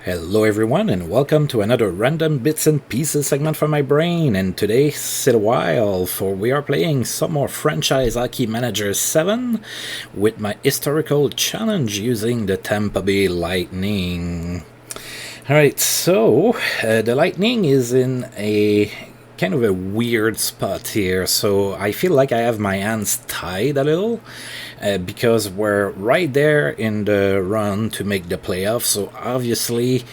Hello everyone and welcome to another random bits and pieces segment from my brain, and today sit a while for we are playing some more Franchise Hockey Manager 7 with my historical challenge using the Tampa Bay Lightning. Alright, so the Lightning is in a kind of a weird spot here, so I feel like I have my hands tied a little because we're right there in the run to make the playoffs, so obviously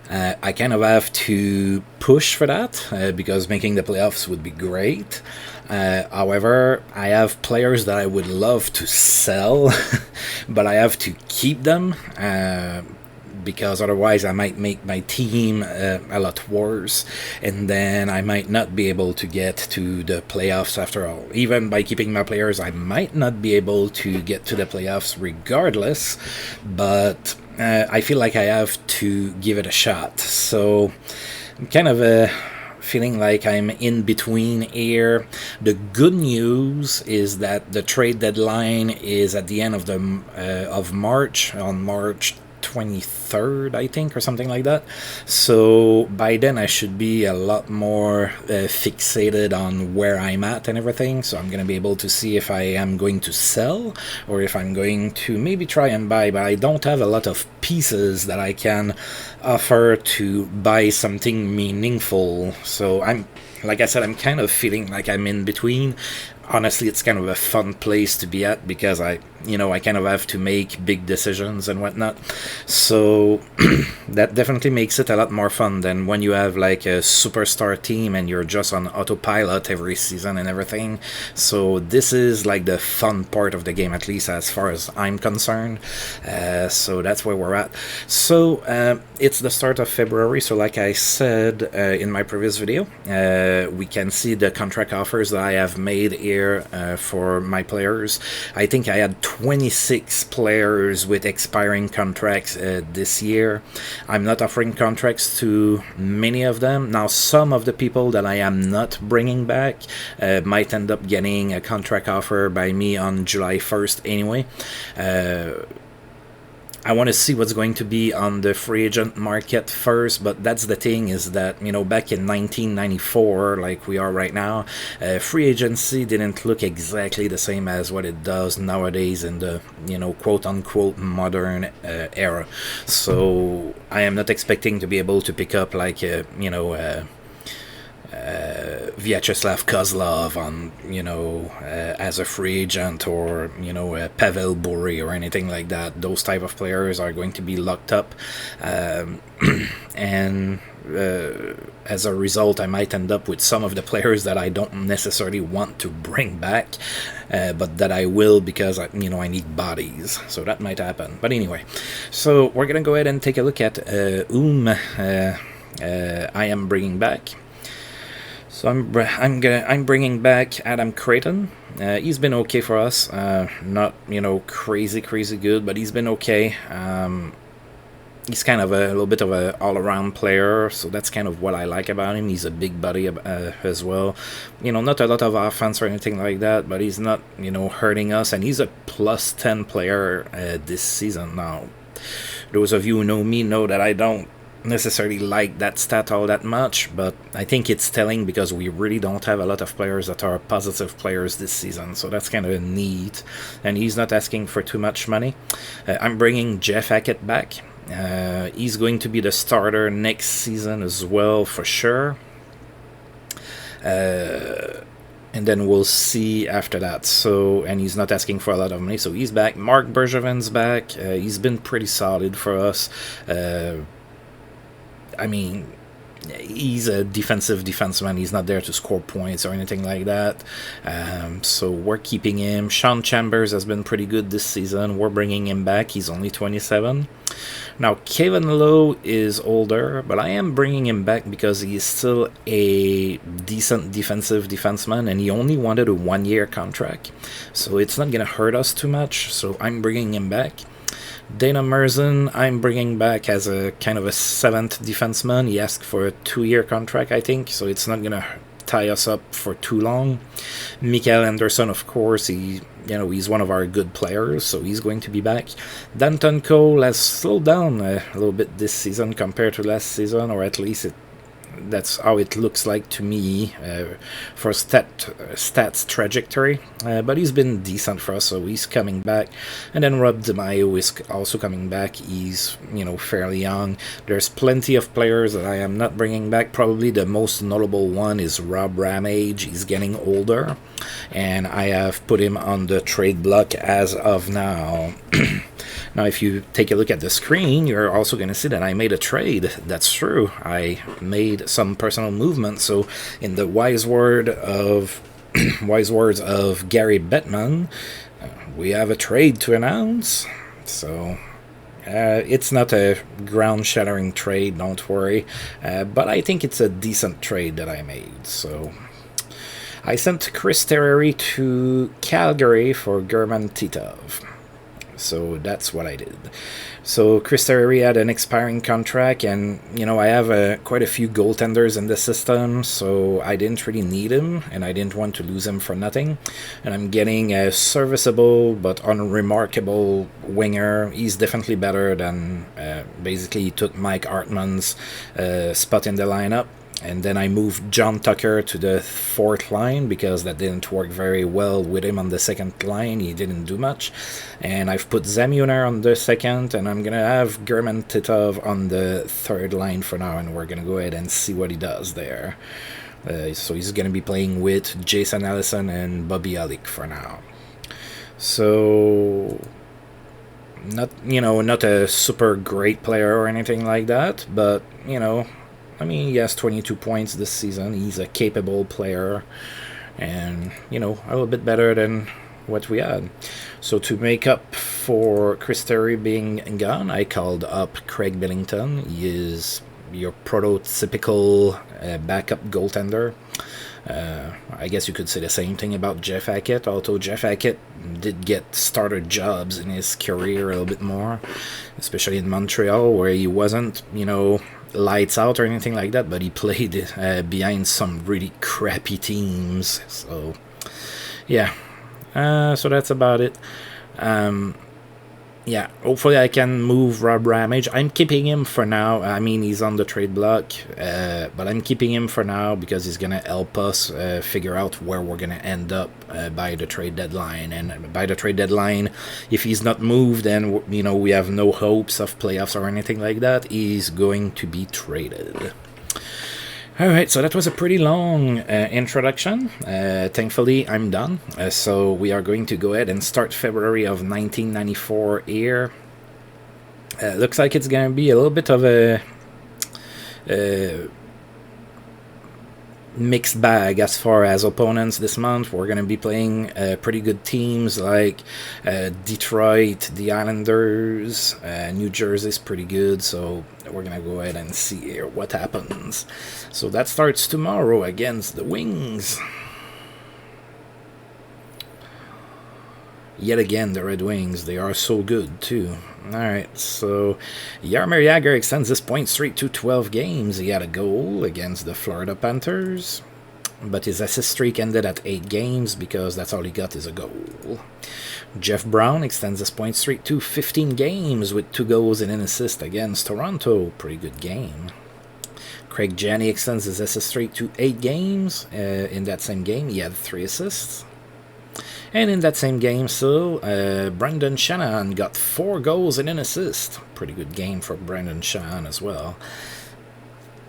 I kind of have to push for that because making the playoffs would be great. However, I have players that I would love to sell, but I have to keep them because otherwise I might make my team a lot worse, and then I might not be able to get to the playoffs after all. Even by keeping my players, I might not be able to get to the playoffs regardless, but I feel like I have to give it a shot. So I'm kind of feeling like I'm in between here. The good news is that the trade deadline is at the end of March, on March 23rd, I think, or something like that. So by then I should be a lot more fixated on where I'm at and everything. So I'm going to be able to see if I am going to sell or if I'm going to maybe try and buy, but I don't have a lot of pieces that I can offer to buy something meaningful. So like I said, I'm kind of feeling like I'm in between. Honestly, it's kind of a fun place to be at because I kind of have to make big decisions and whatnot. So that definitely makes it a lot more fun than when you have like a superstar team and you're just on autopilot every season and everything. So this is like the fun part of the game, at least as far as I'm concerned. So that's where we're at. So it's the start of February. So like I said in my previous video, we can see the contract offers that I have made here for my players. I think I had 26 players with expiring contracts this year. I'm not offering contracts to many of them. Now, some of the people that I am not bringing back might end up getting a contract offer by me on July 1st anyway. I want to see what's going to be on the free agent market first, but that's the thing, is that, back in 1994, like we are right now, free agency didn't look exactly the same as what it does nowadays in the, quote-unquote modern era. So I am not expecting to be able to pick up, like, Vyacheslav Kozlov on, as a free agent, or, Pavel Bure or anything like that. Those type of players are going to be locked up. And as a result, I might end up with some of the players that I don't necessarily want to bring back, but that I will because, I need bodies. So that might happen. But anyway, so we're going to go ahead and take a look at whom I am bringing back. So I'm bringing back Adam Creighton. He's been okay for us. Not crazy good, but he's been okay. He's kind of a little bit of a all-around player, so that's kind of what I like about him. He's a big body as well. Not a lot of offense or anything like that, but he's not hurting us, and he's a plus 10 player this season. Now, those of you who know me know that I don't necessarily like that stat all that much, but I think it's telling because we really don't have a lot of players that are positive players this season, so that's kind of neat. And he's not asking for too much money. I'm bringing Jeff Hackett back. He's going to be the starter next season as well, for sure. And then we'll see after that. So, and he's not asking for a lot of money, so he's back. Mark Bergevin's back. He's been pretty solid for us. He's a defensive defenseman. He's not there to score points or anything like that. So we're keeping him. Sean Chambers has been pretty good this season. We're bringing him back. He's only 27. Now, Kevin Lowe is older, but I am bringing him back because he is still a decent defensive defenseman, and he only wanted a 1-year contract. So it's not going to hurt us too much. So I'm bringing him back. Dana Merzen, I'm bringing back as a kind of a 7th defenseman. He asked for a 2-year contract, I think, so it's not going to tie us up for too long. Mikael Anderson, of course, he he's one of our good players, so he's going to be back. Danton Cole has slowed down a little bit this season compared to last season, or at least that's how it looks like to me for stats trajectory. But he's been decent for us, so he's coming back. And then Rob DeMaio is also coming back. He's, fairly young. There's plenty of players that I am not bringing back. Probably the most notable one is Rob Ramage. He's getting older, and I have put him on the trade block as of now. Now, if you take a look at the screen, you're also going to see that I made a trade. That's true. I made some personal movement. So, in the wise words of Gary Bettman, we have a trade to announce. So, it's not a ground-shattering trade, don't worry. But I think it's a decent trade that I made. So, I sent Chris Terry to Calgary for German Titov. So that's what I did. So Chris Terry had an expiring contract, and I have quite a few goaltenders in the system, so I didn't really need him, and I didn't want to lose him for nothing. And I'm getting a serviceable but unremarkable winger. He's definitely better than basically he took Mike Hartman's spot in the lineup. And then I moved John Tucker to the fourth line because that didn't work very well with him on the second line. He didn't do much. And I've put Zamuner on the second, and I'm going to have German Titov on the third line for now, and we're going to go ahead and see what he does there. So he's going to be playing with Jason Allison and Bobby Alick for now. So not a super great player or anything like that, but, he has 22 points this season. He's a capable player and, a little bit better than what we had. So to make up for Chris Terry being gone, I called up Craig Billington. He is your prototypical backup goaltender. I guess you could say the same thing about Jeff Hackett, although Jeff Hackett did get starter jobs in his career a little bit more, especially in Montreal, where he wasn't, lights out or anything like that, but he played behind some really crappy teams. So, yeah. So that's about it. Hopefully I can move Rob Ramage. I'm keeping him for now. He's on the trade block, but I'm keeping him for now because he's going to help us figure out where we're going to end up by the trade deadline. And by the trade deadline, if he's not moved, then, we have no hopes of playoffs or anything like that. He's going to be traded. Alright, so that was a pretty long introduction. Thankfully, I'm done. So we are going to go ahead and start February of 1994 here. Looks like it's going to be a little bit of a mixed bag as far as opponents this month. We're going to be playing pretty good teams like Detroit, the Islanders, New Jersey's pretty good, so we're going to go ahead and see here what happens. So that starts tomorrow against the Wings. Yet again, the Red Wings, they are so good too. Alright, so Jaromir Jagr extends his point streak to 12 games. He had a goal against the Florida Panthers, but his assist streak ended at 8 games because that's all he got is a goal. Jeff Brown extends his point streak to 15 games with 2 goals and an assist against Toronto. Pretty good game. Craig Janney extends his assist streak to 8 games. In that same game, he had 3 assists. And in that same game, Brendan Shanahan got 4 goals and an assist. Pretty good game for Brendan Shanahan as well.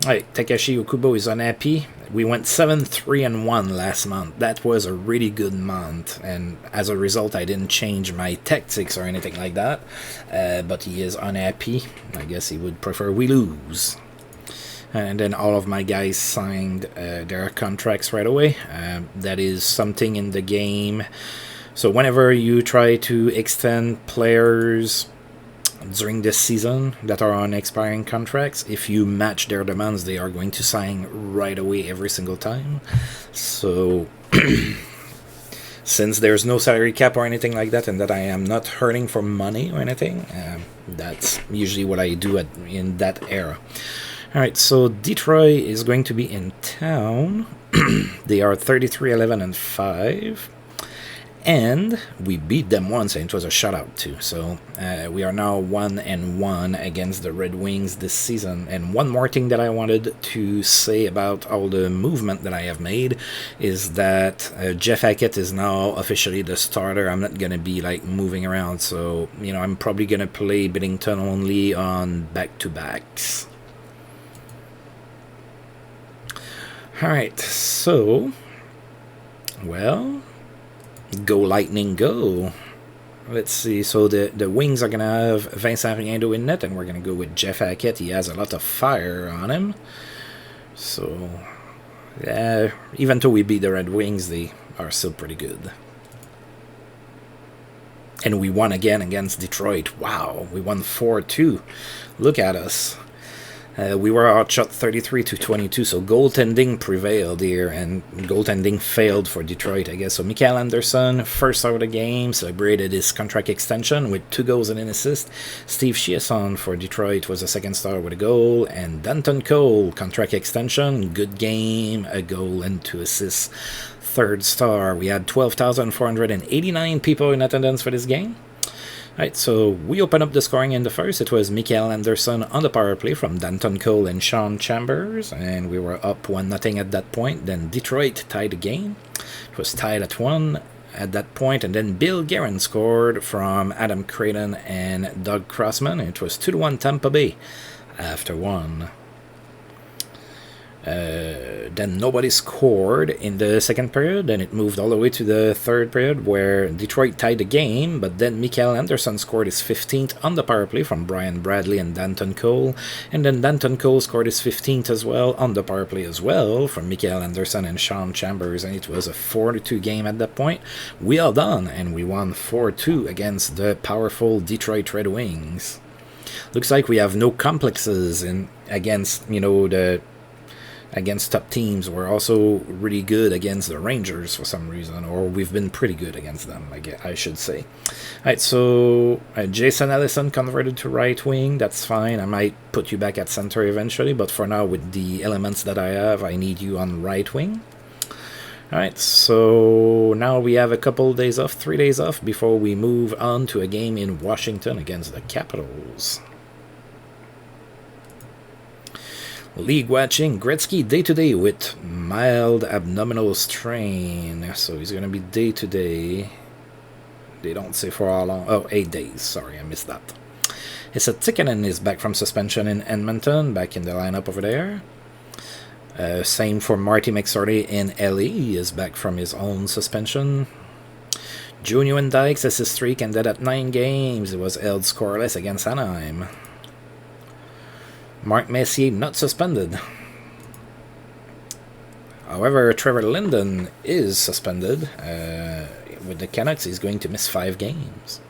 Alright, Takeshi Okubo is unhappy. We went 7-3-1 last month. That was a really good month, and as a result, I didn't change my tactics or anything like that. But he is unhappy. I guess he would prefer we lose. And then all of my guys signed their contracts right away. That is something in the game. So whenever you try to extend players during this season that are on expiring contracts, if you match their demands, they are going to sign right away every single time. So since there's no salary cap or anything like that, and that I am not hurting for money or anything, that's usually what I do in that era. Alright, so Detroit is going to be in town. They are 33-11-5. And we beat them once, and it was a shutout too. So we are now 1-1 against the Red Wings this season. And one more thing that I wanted to say about all the movement that I have made is that Jeff Hackett is now officially the starter. I'm not gonna be like moving around, so I'm probably gonna play Billington only on back-to-backs. All right, so well. Go Lightning, go. Let's see. So the Wings are going to have Vincent Riendo in net, and we're going to go with Jeff Hackett. He has a lot of fire on him. So, yeah, even though we beat the Red Wings, they are still pretty good. And we won again against Detroit. Wow, we won 4-2. Look at us. We were outshot 33-22, so goaltending prevailed here, and goaltending failed for Detroit, I guess. So Mikael Anderson, first out of the game, celebrated his contract extension with 2 goals and an assist. Steve Chiasson for Detroit was a second star with a goal, and Danton Cole, contract extension, good game, a goal and 2 assists. Third star. We had 12,489 people in attendance for this game. Alright, so we open up the scoring in the first. It was Mikael Anderson on the power play from Danton Cole and Sean Chambers, and we were up 1-0 at that point. Then Detroit tied the game. It was tied at 1 at that point, and then Bill Guerin scored from Adam Creighton and Doug Crossman. It was 2-1 Tampa Bay after 1. Then nobody scored in the second period, and it moved all the way to the third period where Detroit tied the game, but then Mikael Anderson scored his 15th on the power play from Brian Bradley and Danton Cole, and then Danton Cole scored his 15th as well on the power play as well from Mikael Anderson and Sean Chambers, and it was a 4-2 game at that point. We are done, and we won 4-2 against the powerful Detroit Red Wings. Looks like we have no complexes against top teams. We're also really good against the Rangers for some reason, or we've been pretty good against them, I should say. Alright, so Jason Allison converted to right wing. That's fine. I might put you back at center eventually, but for now, with the elements that I have, I need you on right wing. Alright, so now we have a couple days off, 3 days off, before we move on to a game in Washington against the Capitals. League watching, Gretzky day-to-day with mild abdominal strain. So he's going to be day-to-day. They don't say for how long. Oh, 8 days. Sorry, I missed that. It's a Tikkanen is back from suspension in Edmonton, back in the lineup over there. Same for Marty McSorley in LA. He is back from his own suspension. Junior and Dykes assist streak ended at 9 games. It was held scoreless against Anaheim. Mark Messier not suspended. However, Trevor Linden is suspended. With the Canucks, he's going to miss 5 games.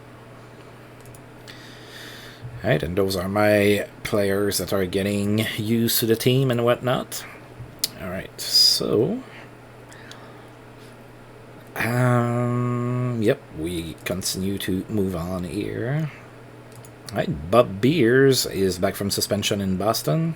Alright, and those are my players that are getting used to the team and whatnot. Alright, so... yep, we continue to move on here. Alright, Bob Beers is back from suspension in Boston.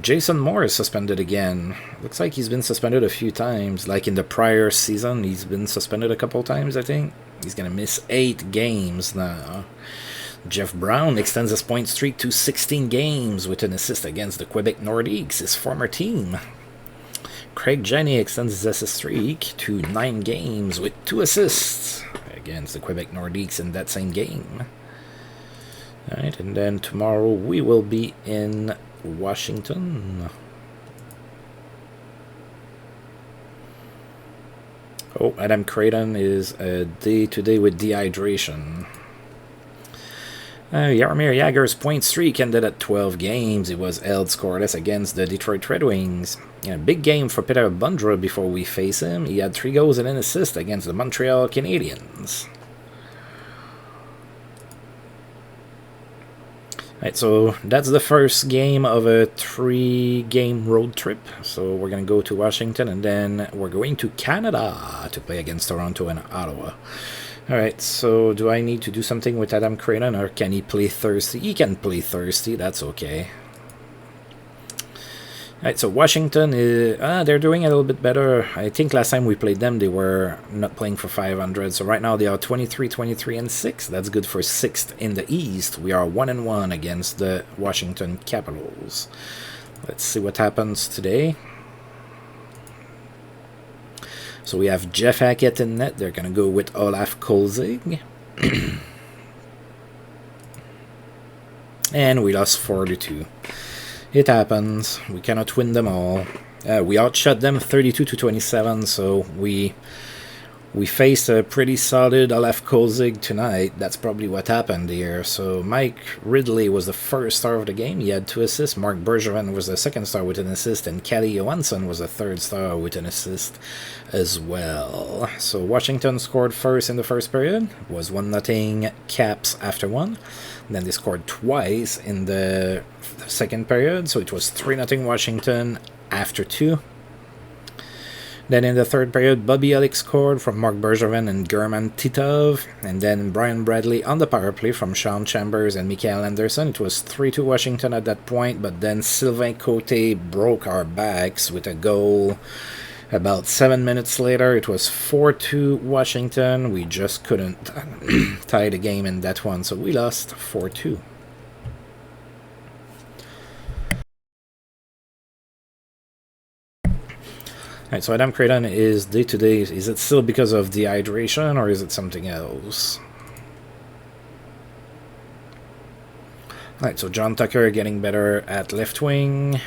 Jason Moore is suspended again. Looks like he's been suspended a few times. Like in the prior season, he's been suspended a couple times, I think. He's going to miss 8 games now. Jeff Brown extends his point streak to 16 games with an assist against the Quebec Nordiques, his former team. Craig Janney extends his assist streak to 9 games with 2 assists against the Quebec Nordiques in that same game. Alright, and then tomorrow we will be in Washington. Oh, Adam Creighton is a day-to-day with dehydration. Jaromir Jagr's point streak ended at 12 games. It was held scoreless against the Detroit Red Wings. A big game for Peter Bundra before we face him. He had 3 goals and an assist against the Montreal Canadiens. Right, so that's the first game of a 3-game road trip. So we're going to go to Washington, and then we're going to Canada to play against Toronto and Ottawa. Alright, so do I need to do something with Adam Creighton, or can he play Thursday? He can play Thursday, that's okay. Alright, so Washington is they're doing a little bit better. I think last time we played them, they were not playing for 500. So right now they are 23, 23, and 6. That's good for 6th in the East. We are 1-1 against the Washington Capitals. Let's see what happens today. So we have Jeff Hackett in net. They're going to go with Olaf Kolzig. And we lost 4-2. It happens. We cannot win them all. We outshot them 32-27, so we faced a pretty solid Olaf Kolzig tonight. That's probably what happened here. So Mike Ridley was the first star of the game. He had 2 assists. Mark Bergevin was the second star with an assist. And Kalle Johansson was the third star with an assist as well. So Washington scored first in the first period. It was 1-0 Caps after 1. Then they scored twice in the second period. So it was 3-0 Washington after 2. Then in the third period, Bobby Alex scored from Mark Bergevin and German Titov. And then Brian Bradley on the power play from Sean Chambers and Mikael Anderson. It was 3-2 Washington at that point, but then Sylvain Cote broke our backs with a goal. About 7 minutes later, it was 4-2 Washington. We just couldn't tie the game in that one, so we lost 4-2. Alright, so Adam Creighton is day-to-day. Is it still because of dehydration, or is it something else? Alright, so John Tucker getting better at left wing.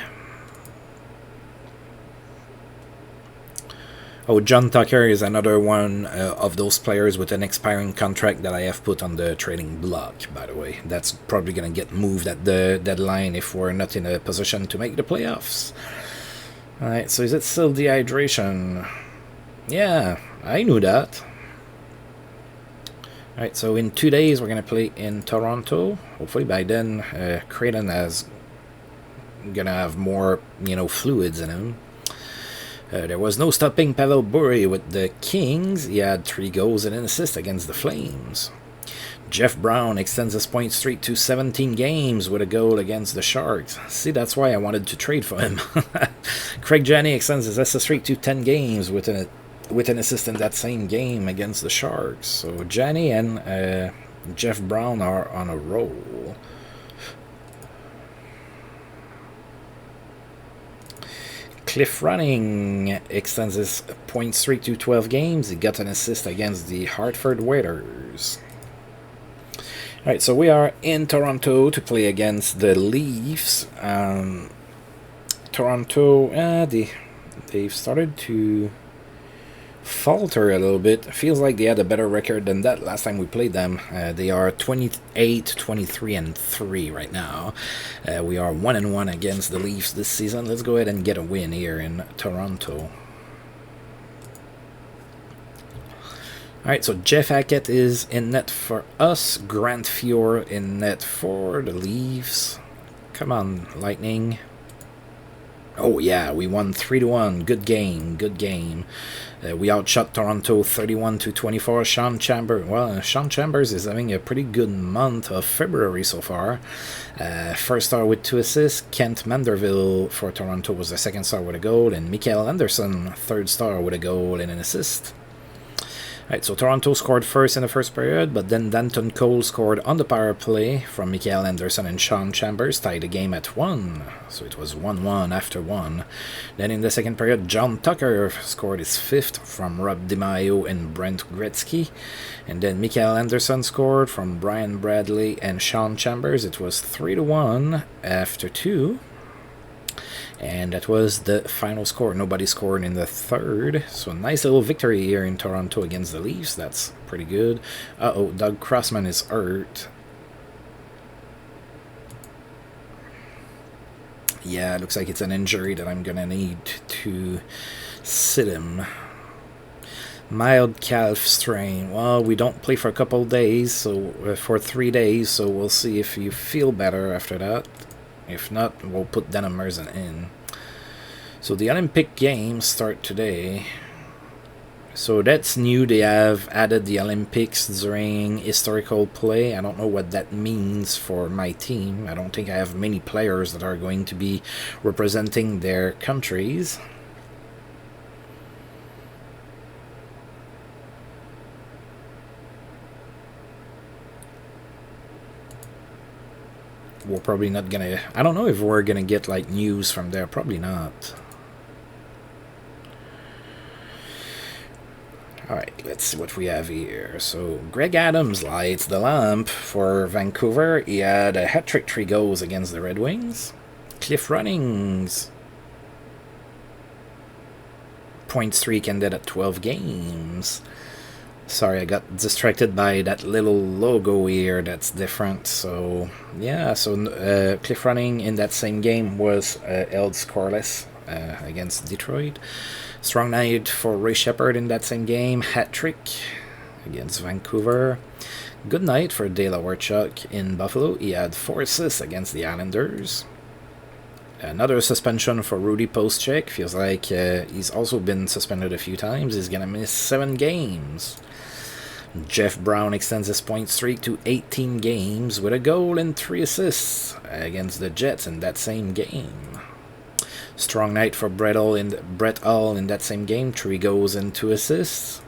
Oh, John Tucker is another one of those players with an expiring contract that I have put on the trading block, by the way. That's probably going to get moved at the deadline if we're not in a position to make the playoffs. Alright, so is it still dehydration? Yeah, I knew that. Alright, so in 2 days we're going to play in Toronto. Hopefully by then Creighton is going to have more, fluids in him. There was no stopping Pavel Bure with the Kings. He had 3 goals and an assist against the Flames. Jeff Brown extends his point streak to 17 games with a goal against the Sharks. See, that's why I wanted to trade for him. Craig Janney extends his assist streak to 10 games with an assist in that same game against the Sharks. So Janney and Jeff Brown are on a roll. Cliff Running extends his point streak to 12 games. He got an assist against the Hartford Whalers. Alright, so we are in Toronto to play against the Leafs. Toronto, they've started to falter a little bit. Feels like they had a better record than that last time we played them. They are 28, 23, and 3 right now. We are 1-1 against the Leafs this season. Let's go ahead and get a win here in Toronto. Alright, so Jeff Hackett is in net for us. Grant Fior in net for the Leafs. Come on, Lightning. Oh yeah, we won 3-1. Good game, good game. We outshot Toronto 31-24. Sean Chambers is having a pretty good month of February so far. First star with 2 assists. Kent Manderville for Toronto was the second star with a goal, and Mikael Anderson, third star with a goal and an assist. Alright, so Toronto scored first in the first period, but then Danton Cole scored on the power play from Mikael Anderson and Sean Chambers, tied the game at 1. So it was 1-1 after 1. Then in the second period, John Tucker scored his 5th from Rob DiMaio and Brent Gretzky. And then Mikael Anderson scored from Brian Bradley and Sean Chambers. It was 3-1 after 2. And that was the final score. Nobody scored in the third. So nice little victory here in Toronto against the Leafs. That's pretty good. Uh-oh, Doug Crossman is hurt. Yeah, it looks like it's an injury that I'm going to need to sit him. Mild calf strain. Well, we don't play for a couple days, so for 3 days, so we'll see if you feel better after that. If not, we'll put Denim Merzen in. So the Olympic Games start today. So that's new. They have added the Olympics during historical play. I don't know what that means for my team. I don't think I have many players that are going to be representing their countries. We're probably not gonna... I don't know if we're gonna get like news from there. Probably not. Alright, let's see what we have here. So, Greg Adams lights the lamp for Vancouver. He had a hat-trick 3 goals against the Red Wings. Cliff Runnings. Point streak ended at 12 games. Sorry, I got distracted by that little logo here that's different. So, yeah, so Cliff Running in that same game was held scoreless against Detroit. Strong night for Ray Shepherd in that same game. Hat-trick against Vancouver. Good night for Dale Warchuk in Buffalo. He had 4 assists against the Islanders. Another suspension for Rudy Postcheck. Feels like he's also been suspended a few times. He's going to miss 7 games. Jeff Brown extends his point streak to 18 games with a goal and 3 assists against the Jets in that same game. Strong night for Brett Hull in that same game, 3 goals and 2 assists.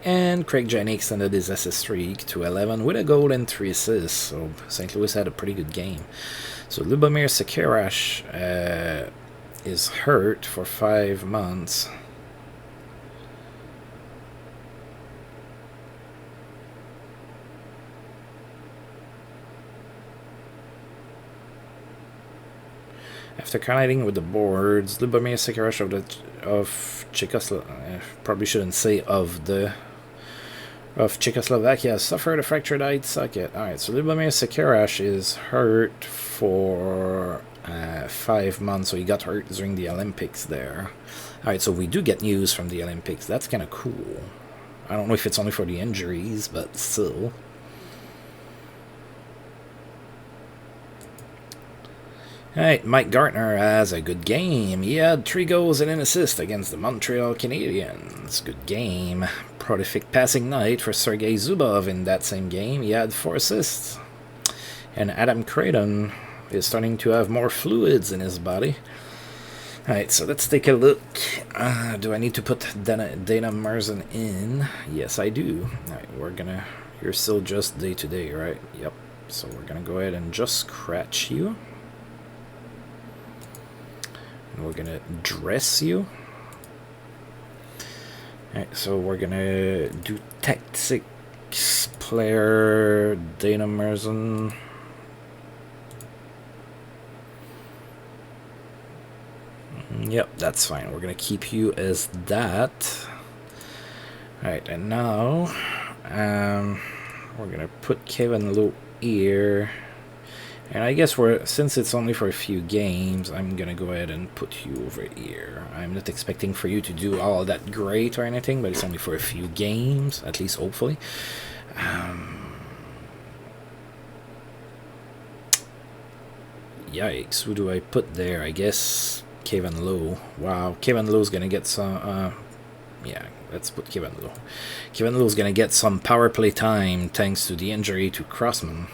And Craig Janney extended his assist streak to 11 with a goal and 3 assists. So St. Louis had a pretty good game. So Lubomir Sekerash is hurt for 5 months. After colliding with the boards, Lubomir Sekerash of Czechoslovakia, probably shouldn't say of Czechoslovakia, suffered a fractured eye socket. Alright, so Lubomir Sekerash is hurt for 5 months, so he got hurt during the Olympics there. Alright, so we do get news from the Olympics. That's kind of cool. I don't know if it's only for the injuries, but still. Alright, Mike Gartner has a good game. He had 3 goals and an assist against the Montreal Canadiens. Good game. Prolific passing night for Sergei Zubov in that same game. He had 4 assists. And Adam Creighton is starting to have more fluids in his body. Alright, so let's take a look. Do I need to put Dana Merzen in? Yes, I do. Alright, you're still just day-to-day, right? Yep. So we're gonna go ahead and just scratch you. We're gonna dress you. Alright, so we're gonna do tactics player Dana Merzen. Yep, that's fine. We're gonna keep you as that. Alright, and now we're gonna put Kevin Lowe here. And I guess since it's only for a few games, I'm gonna go ahead and put you over here. I'm not expecting for you to do all that great or anything, but it's only for a few games, at least hopefully. Yikes, who do I put there? I guess Kevin Lowe. Wow, Kevin Lowe's gonna get some... yeah, let's put Kevin Lowe. Kevin Lowe's gonna get some power play time thanks to the injury to Crossman.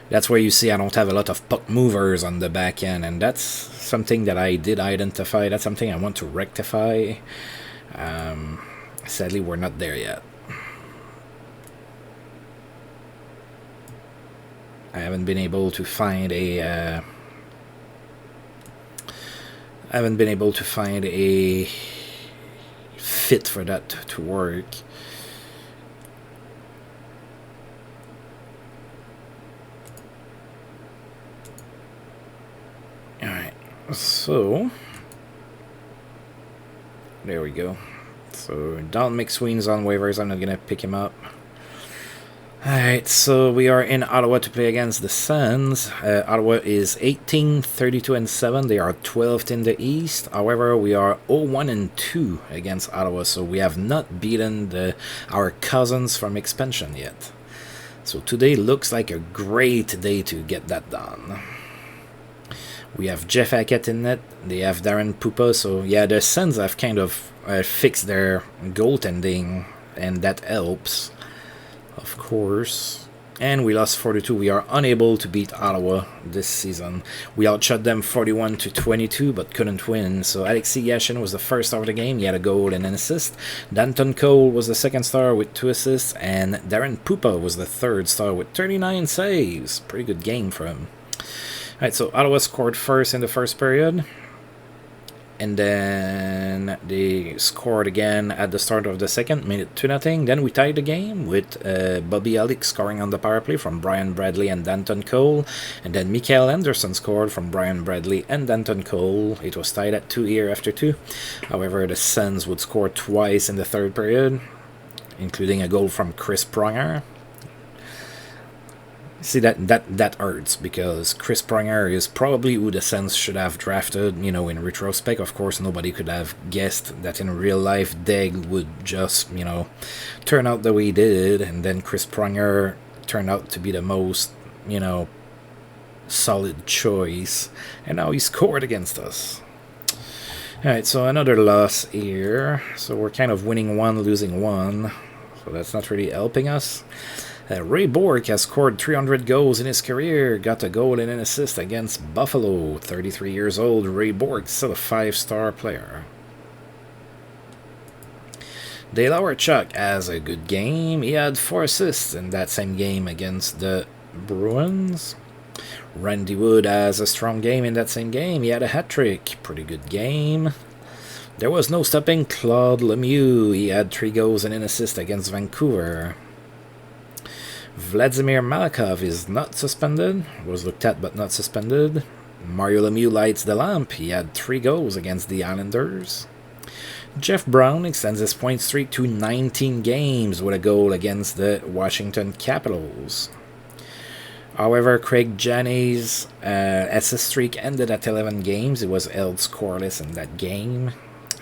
That's where you see I don't have a lot of puck movers on the back end, and that's something that I did identify. That's something I want to rectify. Sadly, we're not there yet. I haven't been able to find a... fit for that to work. Alright, so there we go. So Don McSween's on waivers. I'm not gonna pick him up. Alright, so we are in Ottawa to play against the Sens. Ottawa is 18, 32 and 7. They are 12th in the East. However, we are 0-1 and 2 against Ottawa, so we have not beaten our cousins from expansion yet. So today looks like a great day to get that done. We have Jeff Hackett in net. They have Darren Pupa. So yeah, the Sens have kind of fix their goaltending, and that helps, of course. And we lost 4-2. We are unable to beat Ottawa this season. We outshot them 41-22, but couldn't win. So Alexei Yashin was the first star of the game. He had a goal and an assist. Danton Cole was the second star with 2 assists. And Darren Pupa was the third star with 39 saves. Pretty good game for him. Alright, so Ottawa scored first in the first period. And then they scored again at the start of the second, made it 2-0. Then we tied the game with Bobby Alex scoring on the power play from Brian Bradley and Danton Cole. And then Mikael Anderson scored from Brian Bradley and Danton Cole. It was tied at 2 here after 2. However, the Sens would score twice in the third period, including a goal from Chris Pronger. See, that hurts, because Chris Pronger is probably who the Sens should have drafted, in retrospect. Of course, nobody could have guessed that in real life Deg would just, turn out the way he did, and then Chris Pronger turned out to be the most, solid choice, and now he scored against us. Alright, so another loss here. So we're kind of winning 1, losing 1, so that's not really helping us. Ray Bourque has scored 300 goals in his career, got a goal and an assist against Buffalo. 33 years old, Ray Bourque, still a 5-star player. Dale Hawerchuk has a good game. He had 4 assists in that same game against the Bruins. Randy Wood has a strong game in that same game. He had a hat-trick. Pretty good game. There was no stopping Claude Lemieux. He had 3 goals and an assist against Vancouver. Vladimir Malakov is not suspended. Was looked at but not suspended. Mario Lemieux lights the lamp. He had 3 goals against the Islanders. Jeff Brown extends his point streak to 19 games with a goal against the Washington Capitals. However, Craig Janney's assist streak ended at 11 games. It was held scoreless in that game.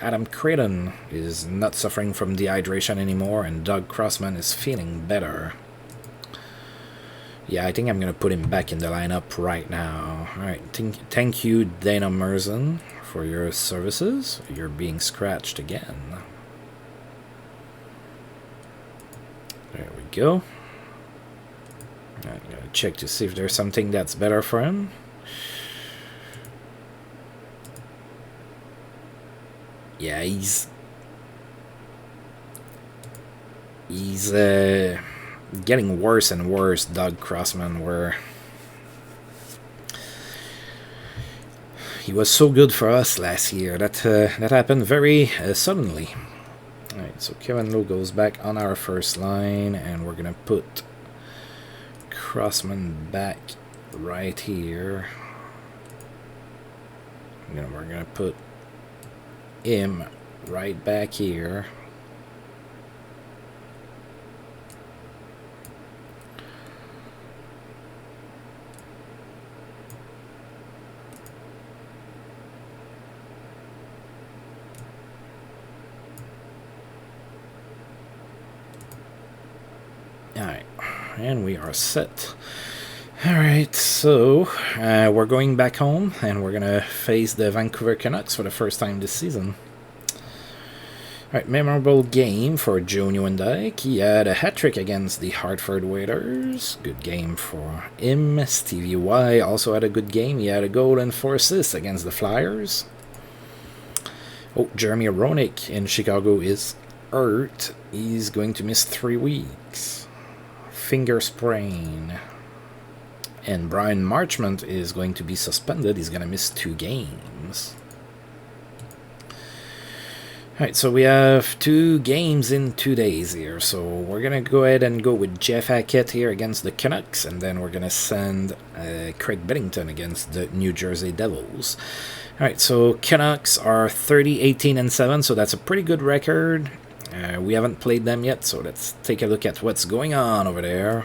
Adam Creighton is not suffering from dehydration anymore, and Doug Crossman is feeling better. Yeah, I think I'm going to put him back in the lineup right now. Alright, thank you, Dana Merzen, for your services. You're being scratched again. There we go. I'm going to check to see if there's something that's better for him. Yeah, he's getting worse and worse, Doug Crossman, where he was so good for us last year. That happened very suddenly. Alright, so Kevin Lowe goes back on our first line, and we're going to put Crossman back right here. And then we're going to put him right back here. Alright, and we are set. Alright, so we're going back home, and we're going to face the Vancouver Canucks for the first time this season. Alright, memorable game for Joe Nieuwendyk. He had a hat-trick against the Hartford Whalers. Good game for him. Stevie Y also had a good game. He had a goal and 4 assists against the Flyers. Oh, Jeremy Roenick in Chicago is hurt. He's going to miss 3 weeks. Finger sprain. And Brian Marchment is going to be suspended. He's going to miss 2 games. Alright, so we have 2 games in 2 days here. So we're going to go ahead and go with Jeff Hackett here against the Canucks. And then we're going to send Craig Billington against the New Jersey Devils. Alright, so Canucks are 30-18-7. So that's a pretty good record. We haven't played them yet, so let's take a look at what's going on over there.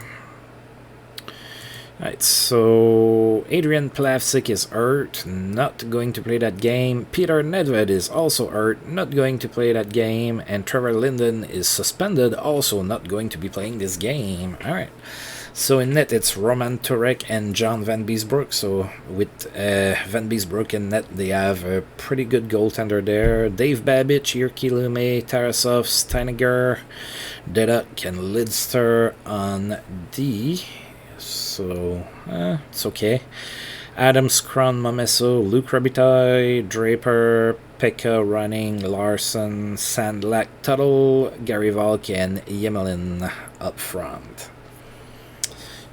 Alright, so Adrian Plavsic is hurt, not going to play that game. Peter Nedved is also hurt, not going to play that game. And Trevor Linden is suspended, also not going to be playing this game. Alright, So in net, it's Roman Turek and John Van Beesbrook. So with Van Beesbrook in net, they have a pretty good goaltender there. Dave Babich, Jyrki Lume, Tarasov, Steiniger, Deduk, and Lidster on D. So it's okay. Adams, Kron, Mameso, Luke Robitaille, Draper, Pekka, Running, Larson, Sandlak, Tuttle, Gary Valk, and Yemelin up front.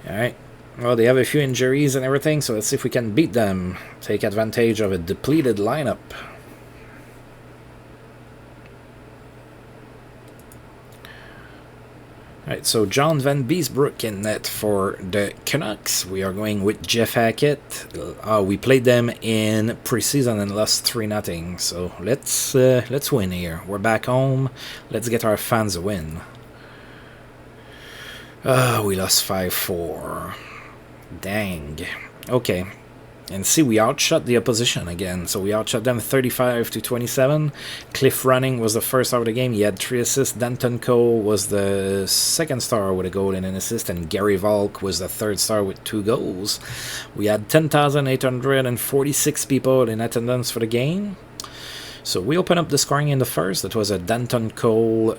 Alright, well, they have a few injuries and everything, so let's see if we can beat them. Take advantage of a depleted lineup. Alright, so John Van Beesbrook in net for the Canucks. We are going with Jeff Hackett. We played them in preseason and lost 3-0, so let's win here. We're back home. Let's get our fans a win. We lost 5-4. Dang. Okay. And see, we outshot the opposition again. So we outshot them 35-27. Cliff Running was the first star of the game. He had 3 assists. Danton Cole was the second star with a goal and an assist. And Gary Valk was the third star with 2 goals. We had 10,846 people in attendance for the game. So we opened up the scoring in the first. It was a Danton Cole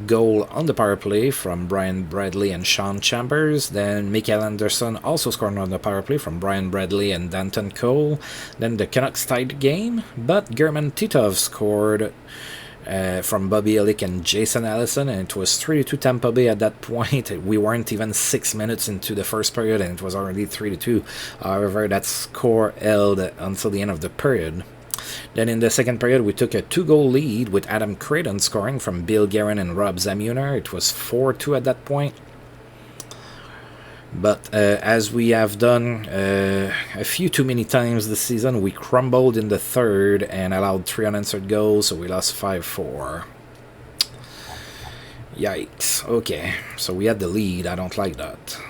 goal on the power play from Brian Bradley and Sean Chambers. Then Mikael Anderson also scored on the power play from Brian Bradley and Danton Cole. Then the Canucks tied the game, but German Titov scored from Bobby Illick and Jason Allison, and it was 3-2 Tampa Bay at that point. We weren't even 6 minutes into the first period, and it was already 3-2. However, that score held until the end of the period. Then in the second period, we took a 2-goal lead with Adam Creighton scoring from Bill Guerin and Rob Zamuner. It was 4-2 at that point. But as we have done a few too many times this season, we crumbled in the third and allowed 3 unanswered goals, so we lost 5-4. Yikes. Okay, so we had the lead. I don't like that.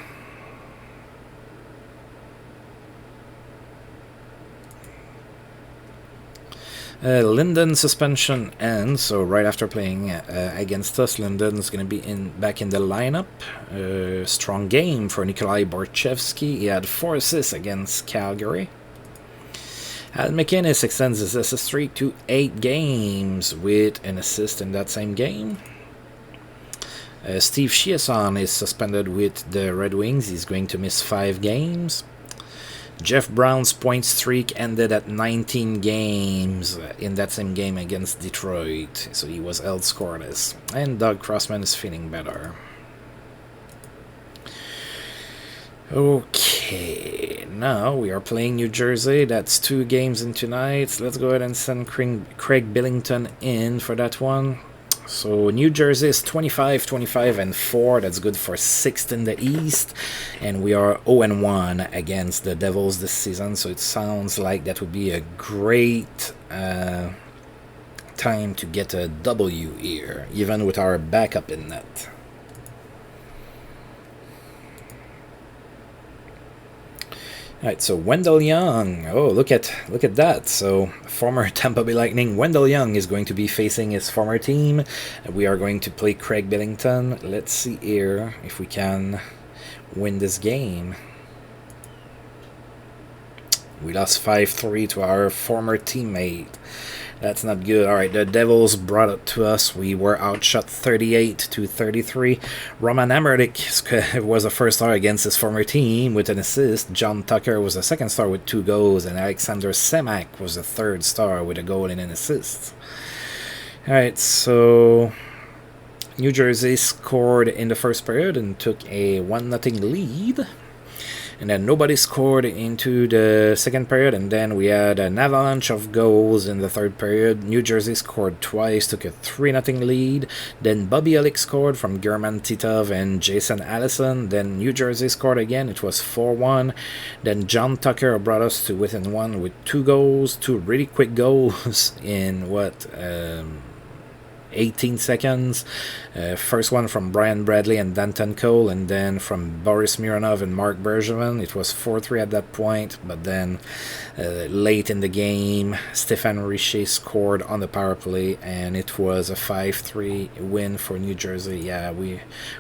Linden suspension ends, so right after playing against us, Linden's going to be back in the lineup. Strong game for Nikolai Borchevsky. He had 4 assists against Calgary. Al McInnes extends his assist streak to 8 games with an assist in that same game. Steve Chiasson is suspended with the Red Wings. He's going to miss 5 games. Jeff Brown's point streak ended at 19 games in that same game against Detroit, so he was held scoreless. And Doug Crossman is feeling better. Okay, now we are playing New Jersey. That's 2 games in tonight. Let's go ahead and send Craig Billington in for that one. So New Jersey is 25-25-4. That's good for 6th in the East, and we are 0-1 against the Devils this season. So it sounds like that would be a great time to get a W here, even with our backup in net. Alright, so Wendell Young. Oh, look at that. So former Tampa Bay Lightning Wendell Young is going to be facing his former team. We are going to play Craig Billington. Let's see here if we can win this game. We lost 5-3 to our former teammate. That's not good. Alright, the Devils brought it to us. We were outshot 38-33. Roman Amerlik was the first star against his former team with an assist. John Tucker was the second star with 2 goals. And Alexander Semak was the third star with a goal and an assist. Alright, so New Jersey scored in the first period and took a 1-0 lead. And then nobody scored into the second period, and then we had an avalanche of goals in the third period. New Jersey scored twice, took a 3-0 lead. Then Bobby Illick scored from German Titov and Jason Allison. Then New Jersey scored again. It was 4-1. Then John Tucker brought us to within 1 with 2 goals, 2 really quick goals in 18 seconds. First one from Brian Bradley and Danton Cole, and then from Boris Mironov and Mark Bergevin. It was 4-3 at that point, but then late in the game, Stéphane Richer scored on the power play, and it was a 5-3 win for New Jersey. Yeah, we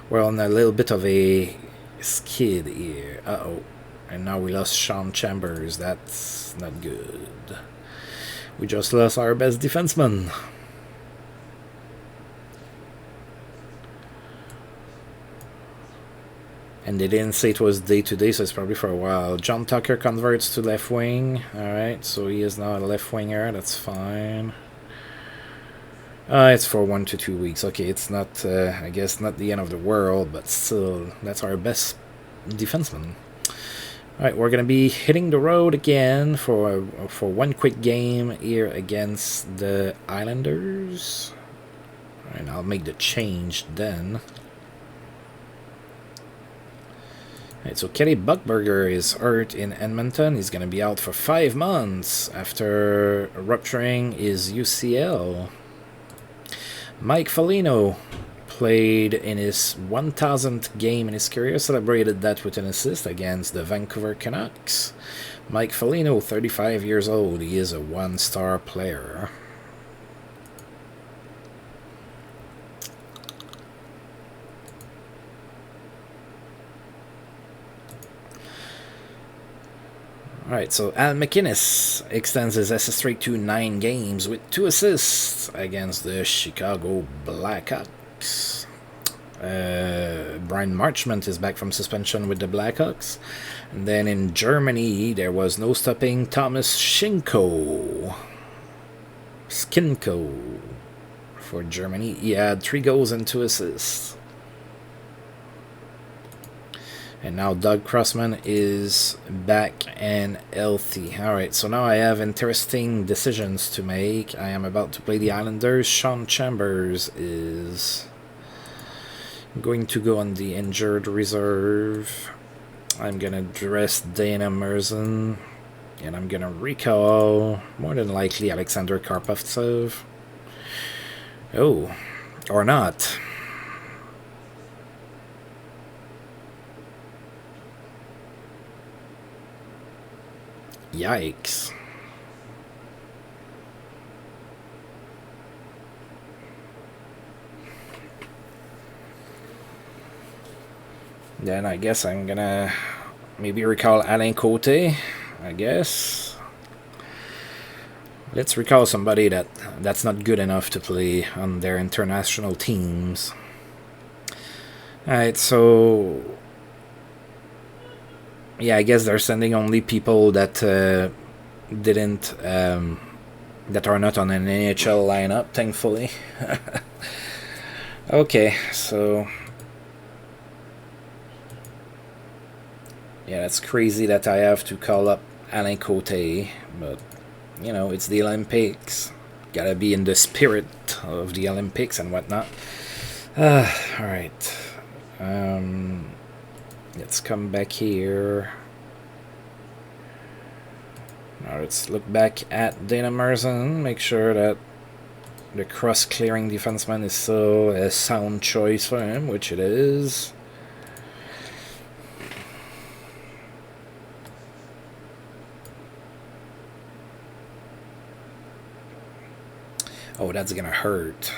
were on a little bit of a skid here. Uh-oh. And now we lost Sean Chambers. That's not good. We just lost our best defenseman. And they didn't say it was day-to-day, so it's probably for a while. John Tucker converts to left wing. Alright, so he is now a left winger. That's fine. It's for 1 to 2 weeks. Okay, it's not, I guess, not the end of the world, but still, that's our best defenseman. Alright, we're going to be hitting the road again for one quick game here against the Islanders. And I'll make the change then. Alright, so Kelly Buckberger is hurt in Edmonton. He's going to be out for 5 months after rupturing his UCL. Mike Foligno played in his 1000th game in his career, celebrated that with an assist against the Vancouver Canucks. Mike Foligno, 35 years old. He is a 1-star player. Alright, so Al McInnes extends his assist streak to 9 games with 2 assists against the Chicago Blackhawks. Brian Marchment is back from suspension with the Blackhawks. And then in Germany, there was no stopping Thomas Skinko for Germany. He had 3 goals and 2 assists. And now Doug Crossman is back and healthy. Alright, so now I have interesting decisions to make. I am about to play the Islanders. Sean Chambers is going to go on the injured reserve. I'm going to dress Dana Merzen. And I'm going to recall, more than likely, Alexander Karpovtsov. Oh, or not. Yikes. Then I guess I'm gonna maybe recall Alain Cote, I guess. Let's recall somebody that's not good enough to play on their international teams. Alright, so yeah, I guess they're sending only people that didn't that are not on an NHL lineup, thankfully. Okay, so yeah, that's crazy that I have to call up Alain Cote, but you know, it's the Olympics. Gotta be in the spirit of the Olympics and whatnot. Alright. Let's come back here. Now let's look back at Dana Merzen, make sure that the cross-clearing defenseman is still a sound choice for him, which it is. Oh, that's gonna hurt.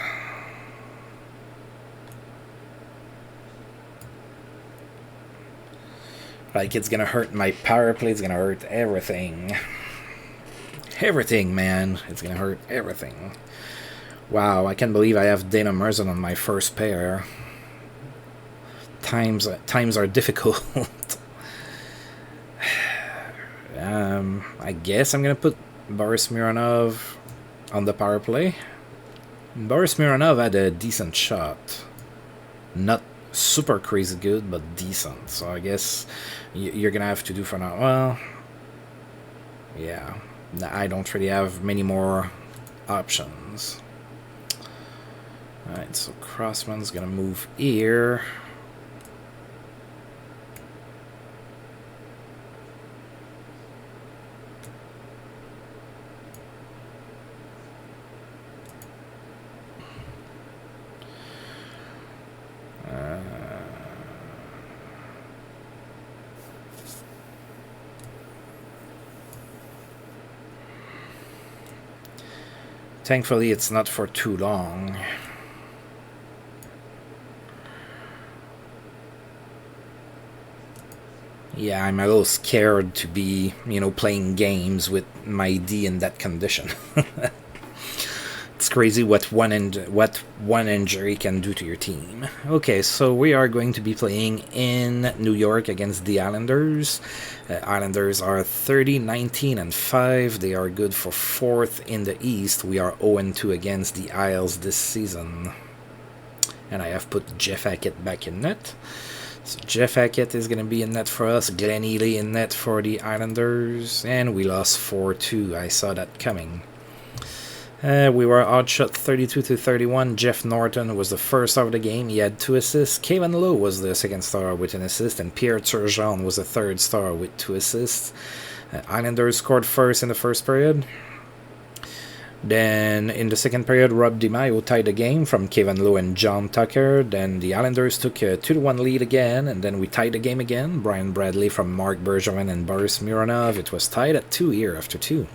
Like, it's gonna hurt my power play, it's gonna hurt everything. Everything, man. It's gonna hurt everything. Wow, I can't believe I have Dana Merzen on my first pair. Times are difficult. I guess I'm gonna put Boris Mironov on the power play. Boris Mironov had a decent shot. Not super crazy good, but decent. So I guess you're gonna have to do for now. Well, yeah, I don't really have many more options. Alright, so Crossman's gonna move here. Thankfully, it's not for too long. Yeah, I'm a little scared to be, playing games with my D in that condition. It's crazy what one injury can do to your team. Okay, so we are going to be playing in New York against the Islanders. Islanders are 30-19-5. They are good for 4th in the East. We are 0-2 against the Isles this season. And I have put Jeff Hackett back in net. So Jeff Hackett is going to be in net for us. Glenn Ely in net for the Islanders. And we lost 4-2. I saw that coming. We were outshot 32-31. Jeff Norton was the first star of the game. He had 2 assists. Kevin Lowe was the second star with an assist. And Pierre Turgeon was the third star with 2 assists. Islanders scored first in the first period. Then in the second period, Rob DiMaio tied the game from Kevin Lowe and John Tucker. Then the Islanders took a 2-1 lead again, and then we tied the game again. Brian Bradley from Mark Bergevin and Boris Mironov. It was tied at 2 here after 2.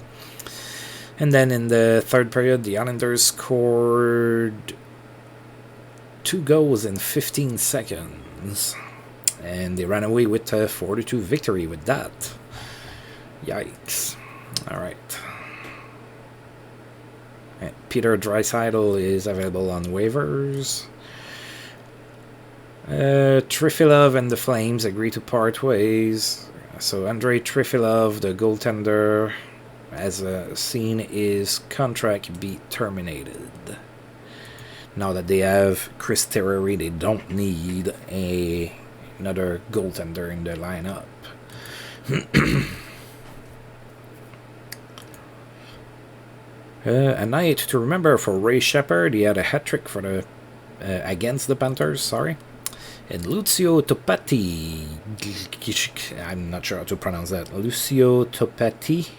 And then in the third period, the Islanders scored 2 goals in 15 seconds. And they ran away with a 4-2 victory with that. Yikes. All right. Peter Draisaitl is available on waivers. Trifilov and the Flames agree to part ways. So Andrei Trifilov, the goaltender, as seen his contract be terminated. Now that they have Chris Terreri, they don't need another goaltender in their lineup. A night to remember for Ray Shepherd. He had a hat-trick for the against the Panthers, And Lucio Topati, I'm not sure how to pronounce that. Lucio Topati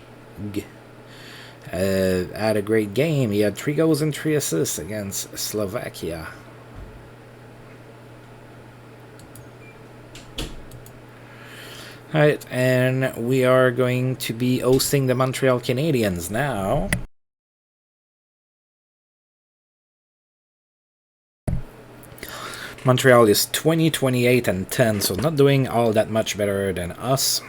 had a great game. He had 3 goals and 3 assists against Slovakia. Alright, and we are going to be hosting the Montreal Canadiens now. Montreal is 20-28-10, so not doing all that much better than us.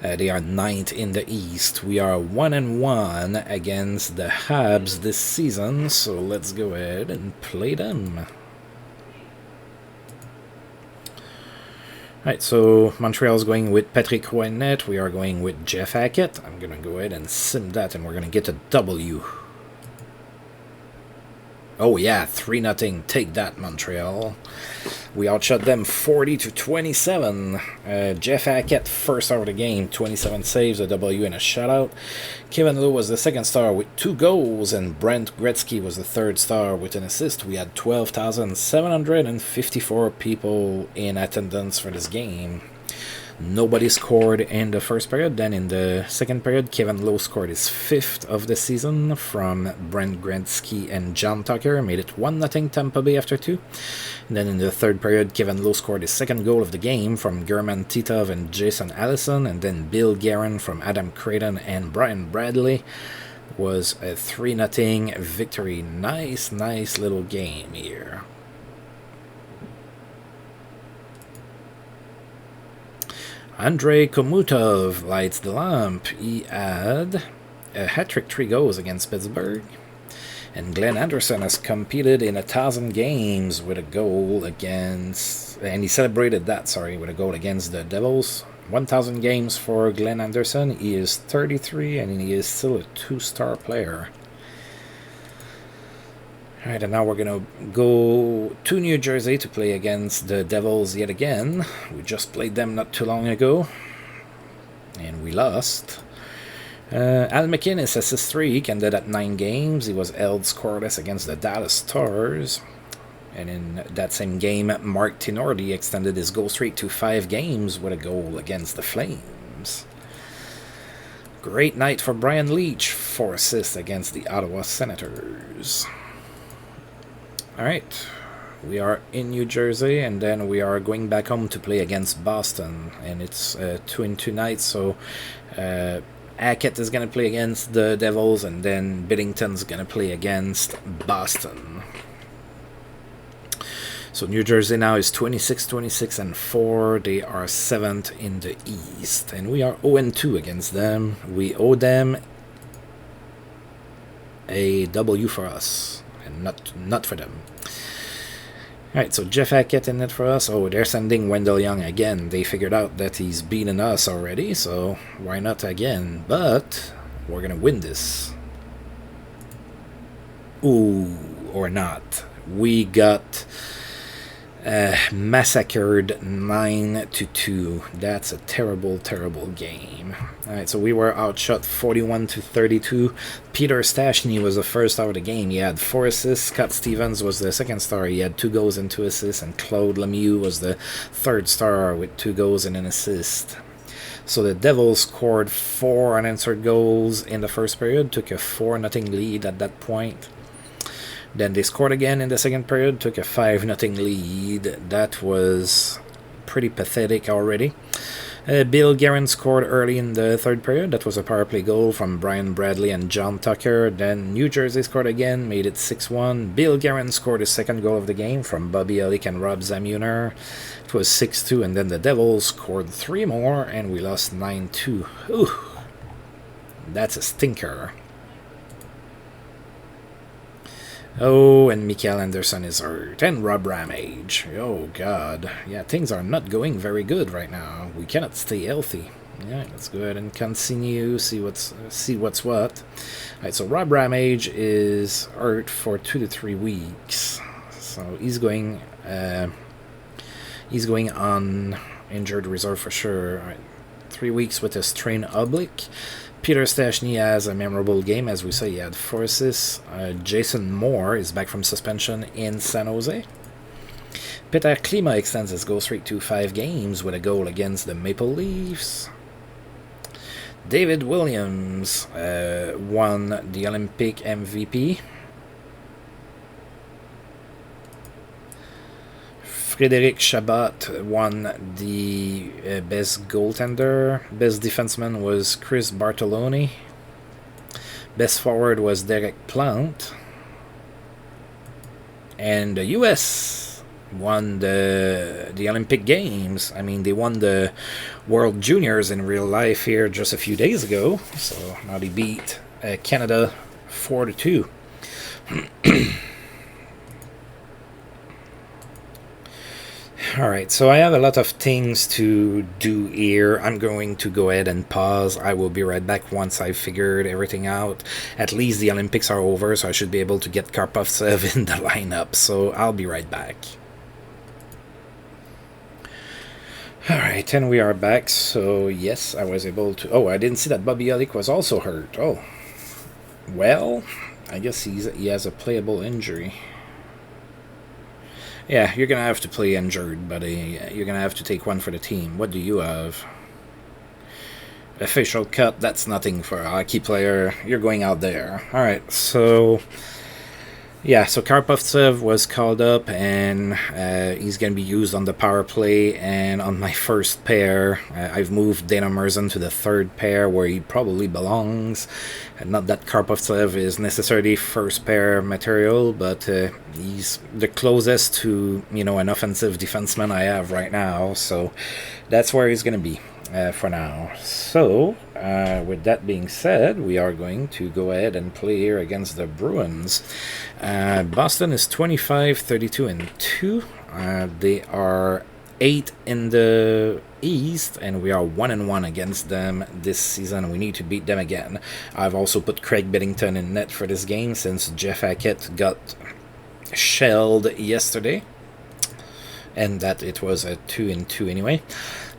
They are 9th in the East. We are 1-1 against the Habs this season, so let's go ahead and play them. Alright, so Montreal's going with Patrick Roy in net. We are going with Jeff Hackett. I'm going to go ahead and sim that, and we're going to get a W. Oh yeah, 3-0. Take that, Montreal. We outshot them 40-27. Jeff Hackett, first star of the game, 27 saves, a W and a shutout. Kevin Lowe was the second star with 2 goals, and Brent Gretzky was the third star with an assist. We had 12,754 people in attendance for this game. Nobody scored in the first period. Then in the second period, Kevin Lowe scored his 5th of the season from Brent Gretzky and John Tucker. Made it 1-0 Tampa Bay after 2. And then in the third period, Kevin Lowe scored his 2nd goal of the game from German Titov and Jason Allison. And then Bill Guerin from Adam Creighton and Brian Bradley was a 3-0 victory. Nice little game here. Andrei Komutov lights the lamp. He had a hat-trick, 3 goals against Pittsburgh. And Glenn Anderson has competed in 1,000 games with a goal against... And he celebrated that, with a goal against the Devils. 1,000 games for Glenn Anderson. He is 33 and he is still a 2-star player. Alright, and now we're going to go to New Jersey to play against the Devils yet again. We just played them not too long ago. And we lost. Al McInnes, assist 3, he ended at 9 games. He was held scoreless against the Dallas Stars. And in that same game, Mark Tinordi extended his goal streak to 5 games with a goal against the Flames. Great night for Brian Leach, 4 assists against the Ottawa Senators. Alright, we are in New Jersey, and then we are going back home to play against Boston. And it's 2-2 nights, so Hackett is going to play against the Devils, and then Billington's going to play against Boston. So New Jersey now is 26-26-4. They are 7th in the East, and we are 0-2 against them. We owe them a W for us, and not for them. Alright, so Jeff Hackett in it for us. Oh, they're sending Wendell Young again. They figured out that he's beaten us already, so why not again? But we're gonna win this. Ooh, or not. We got massacred 9-2. That's a terrible, terrible game. Alright, so we were outshot 41-32. Peter Stastny was the first star of the game. He had 4 assists. Scott Stevens was the second star. He had 2 goals and 2 assists. And Claude Lemieux was the third star with 2 goals and an assist. So the Devils scored 4 unanswered goals in the first period. Took a 4-0 lead at that point. Then they scored again in the second period, took a 5-0 lead. That was pretty pathetic already. Bill Guerin scored early in the third period. That was a power play goal from Brian Bradley and John Tucker. Then New Jersey scored again, made it 6-1. Bill Guerin scored his second goal of the game from Bobby Elick and Rob Zamuner. It was 6-2, and then the Devils scored 3 more, and we lost 9-2. Ooh, that's a stinker. Oh, and Mikael Anderson is hurt. And Rob Ramage. Oh, God. Yeah, things are not going very good right now. We cannot stay healthy. Yeah, let's go ahead and continue, see what's what. Alright, so Rob Ramage is hurt for 2 to 3 weeks. So he's going on injured reserve for sure. Alright, 3 weeks with a strained oblique. Peter Stastny has a memorable game. As we say, he had 4 assists. Jason Moore is back from suspension in San Jose. Peter Klima extends his goal streak to 5 games with a goal against the Maple Leafs. David Williams won the Olympic MVP. Frédéric Chabot won the best goaltender. Best defenseman was Chris Bartoloni. Best forward was Derek Plant. And the U.S. won the Olympic Games. I mean, they won the World Juniors in real life here just a few days ago. So now they beat Canada 4-2. Alright, so I have a lot of things to do here. I'm going to go ahead and pause. I will be right back once I've figured everything out. At least the Olympics are over, so I should be able to get Karpovtsev in the lineup. So I'll be right back. Alright, and we are back. So yes, I was able to... Oh, I didn't see that Bobby Elick was also hurt. Oh. Well, I guess he has a playable injury. Yeah, you're going to have to play injured, buddy. You're going to have to take one for the team. What do you have? A facial cut, that's nothing for a hockey player. You're going out there. Alright, so... Yeah, so Karpovtsev was called up, and he's going to be used on the power play, and on my first pair, I've moved Dana Merzen to the third pair, where he probably belongs. Not that Karpovtsev is necessarily first pair material, but he's the closest to, an offensive defenseman I have right now, so that's where he's going to be for now. So, with that being said, we are going to go ahead and play here against the Bruins. Boston is 25-32-2. They are 8 in the East, and we are 1-1 against them this season. We need to beat them again. I've also put Craig Billington in net for this game since Jeff Hackett got shelled yesterday, and that it was a 2-2 anyway.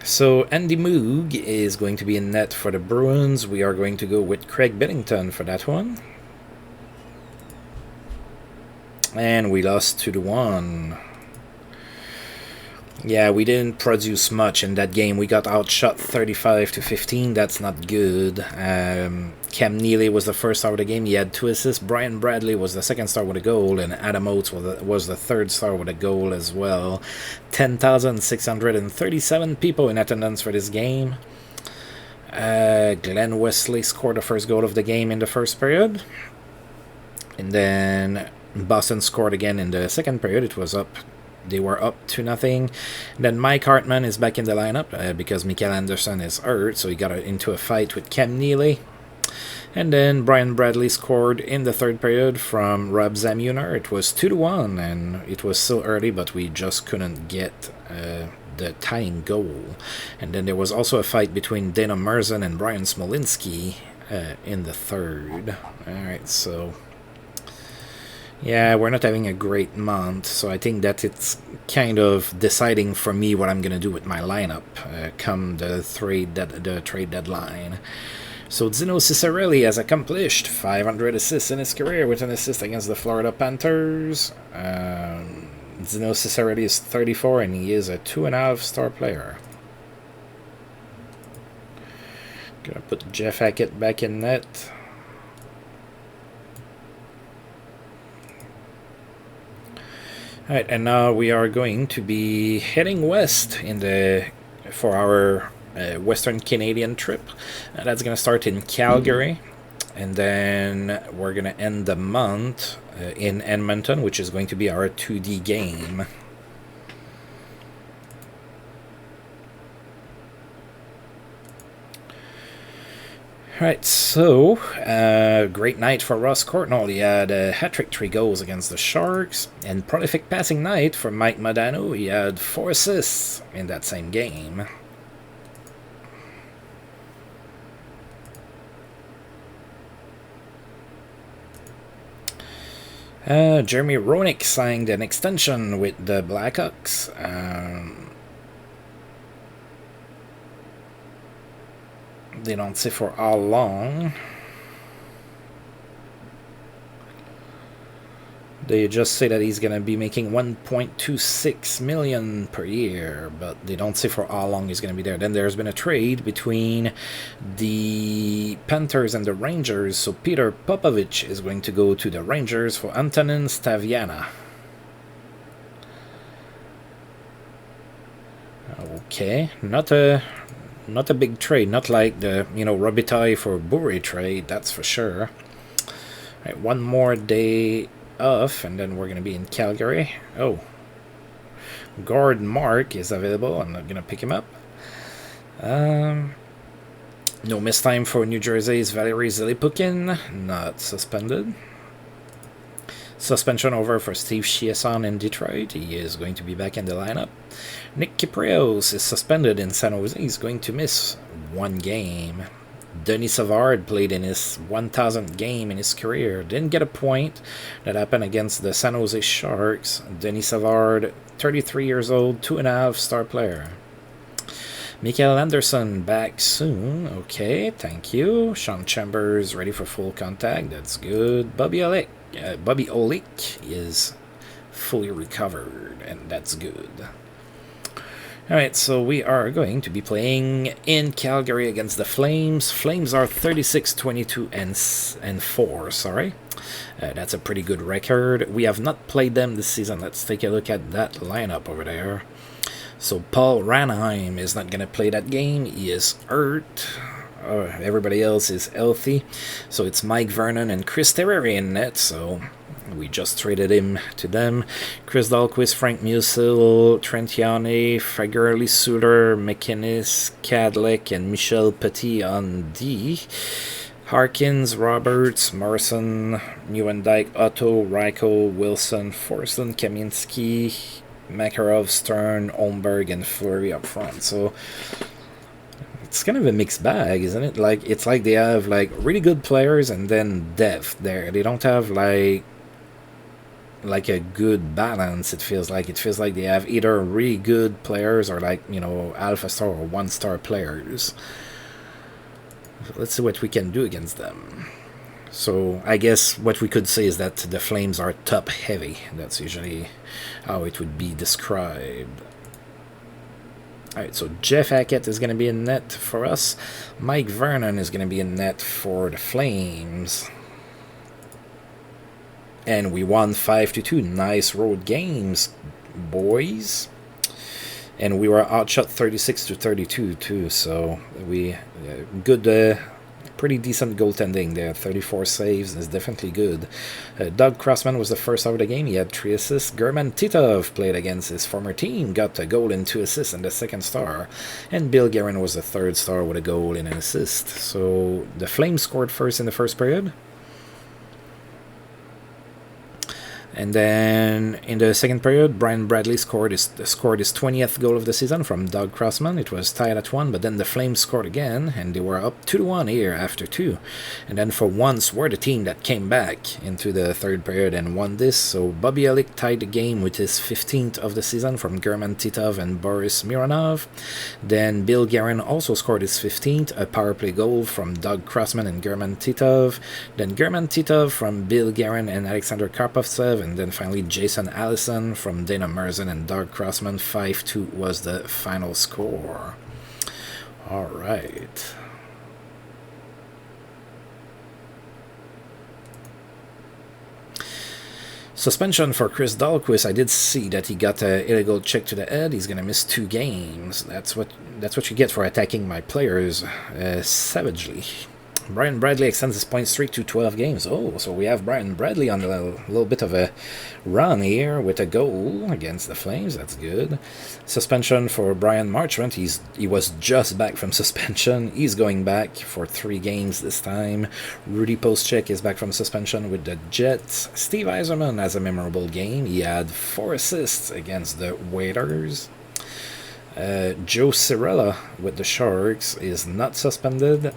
So Andy Moog is going to be in net for the Bruins. We are going to go with Craig Billington for that one. And we lost 2-1. Yeah, we didn't produce much in that game. We got outshot 35-15. That's not good. Cam Neely was the first star of the game. He had 2 assists. Brian Bradley was the second star with a goal, and Adam Oates was the third star with a goal as well. 10,637 people in attendance for this game. Glenn Wesley scored the first goal of the game in the first period. And then Boston scored again in the second period. It was up they were up 2-0. Then Mike Hartman is back in the lineup because Mikael Anderson is hurt, so he got into a fight with Cam Neely. And then Brian Bradley scored in the third period from Rob Zamuner. It was 2-1, and it was still early, but we just couldn't get the tying goal. And then there was also a fight between Dana Merzen and Brian Smolinski in the third. Alright, so yeah, we're not having a great month, so I think that it's kind of deciding for me what I'm going to do with my lineup come the trade deadline. So Zino Cicerelli has accomplished 500 assists in his career with an assist against the Florida Panthers. Zino Cicerelli is 34 and he is a 2.5-star player. Gonna put Jeff Hackett back in net. Alright, and now we are going to be heading west for our Western Canadian trip. That's going to start in Calgary, and then we're going to end the month in Edmonton, which is going to be our 2D game. Alright, so great night for Ross Courtnall. He had a hat-trick, 3 goals against the Sharks, and prolific passing night for Mike Modano. He had 4 assists in that same game. Jeremy Roenick signed an extension with the Blackhawks. They don't say for how long. They just say that he's going to be making $1.26 million per year, but they don't say for how long he's going to be there. Then there's been a trade between the Panthers and the Rangers, so Peter Popovich is going to go to the Rangers for Antonin Staviana. Okay, not a big trade, not like the Robitaille for Bure trade, that's for sure. All right, one more day off, and then we're going to be in Calgary. Oh, Gord Mark is available. I'm not going to pick him up. No miss time for New Jersey's Valery Zilipukin, not suspended. Suspension over for Steve Chiasson in Detroit. He is going to be back in the lineup. Nick Kypreos is suspended in San Jose. He's going to miss 1 game. Denis Savard played in his 1,000th game in his career. Didn't get a point. That happened against the San Jose Sharks. Denis Savard, 33 years old, 2.5-star player. Mikael Anderson back soon. Okay, thank you. Sean Chambers ready for full contact. That's good. Bobby Olik is fully recovered, and that's good. Alright, so we are going to be playing in Calgary against the Flames. Flames are 36-22-4, sorry. That's a pretty good record. We have not played them this season. Let's take a look at that lineup over there. So Paul Ranheim is not going to play that game. He is hurt. Everybody else is healthy. So it's Mike Vernon and Chris Terreri in net, so we just traded him to them. Chris Dahlquist, Frank Musil, Trent Yane, Fagerli Suter, McInnes, Kadlec, and Michel Petit on D. Harkins, Roberts, Morrison, Nieuwendyk, Otto, Reichel, Wilson, Forston, Kaminski, Makarov, Stern, Olmberg, and Fleury up front. So it's kind of a mixed bag, isn't it? It's like they have really good players and then depth there. They don't have like a good balance. It feels like they have either really good players or alpha star or 1-star players. So let's see what we can do against them. So I guess what we could say is that the Flames are top heavy. That's usually how it would be described. Alright, so Jeff Hackett is going to be in net for us. Mike Vernon is going to be in net for the Flames. And we won 5-2. Nice road games, boys. And we were outshot 36-32 too. So we good pretty decent goaltending there. 34 saves is definitely good. Doug Crossman was the first out of the game. He had 3 assists. German Titov played against his former team, got a goal and 2 assists in the second star. And Bill Guerin was the third star with a goal and an assist. So the Flames scored first in the first period. And then in the second period, Brian Bradley scored his 20th goal of the season from Doug Crossman. It was tied at 1, but then the Flames scored again, and they were up 2-1 here after 2. And then for once, we're the team that came back into the third period and won this. So Bobby Elick tied the game with his 15th of the season from German Titov and Boris Mironov. Then Bill Guerin also scored his 15th, a power play goal from Doug Crossman and German Titov. Then German Titov from Bill Guerin and Alexander Karpovtsev. And then finally Jason Allison from Dana Merzen and Doug Crossman. 5-2 was the final score. All right. Suspension for Chris Dahlquist. I did see that he got an illegal check to the head. He's going to miss 2 games. That's what you get for attacking my players savagely. Brian Bradley extends his point streak to 12 games. Oh, so we have Brian Bradley on a little bit of a run here with a goal against the Flames. That's good. Suspension for Brian Marchment. He was just back from suspension. He's going back for 3 games this time. Rudy Postchek is back from suspension with the Jets. Steve Yzerman has a memorable game. He had 4 assists against the Waiters. Joe Cirella with the Sharks is not suspended.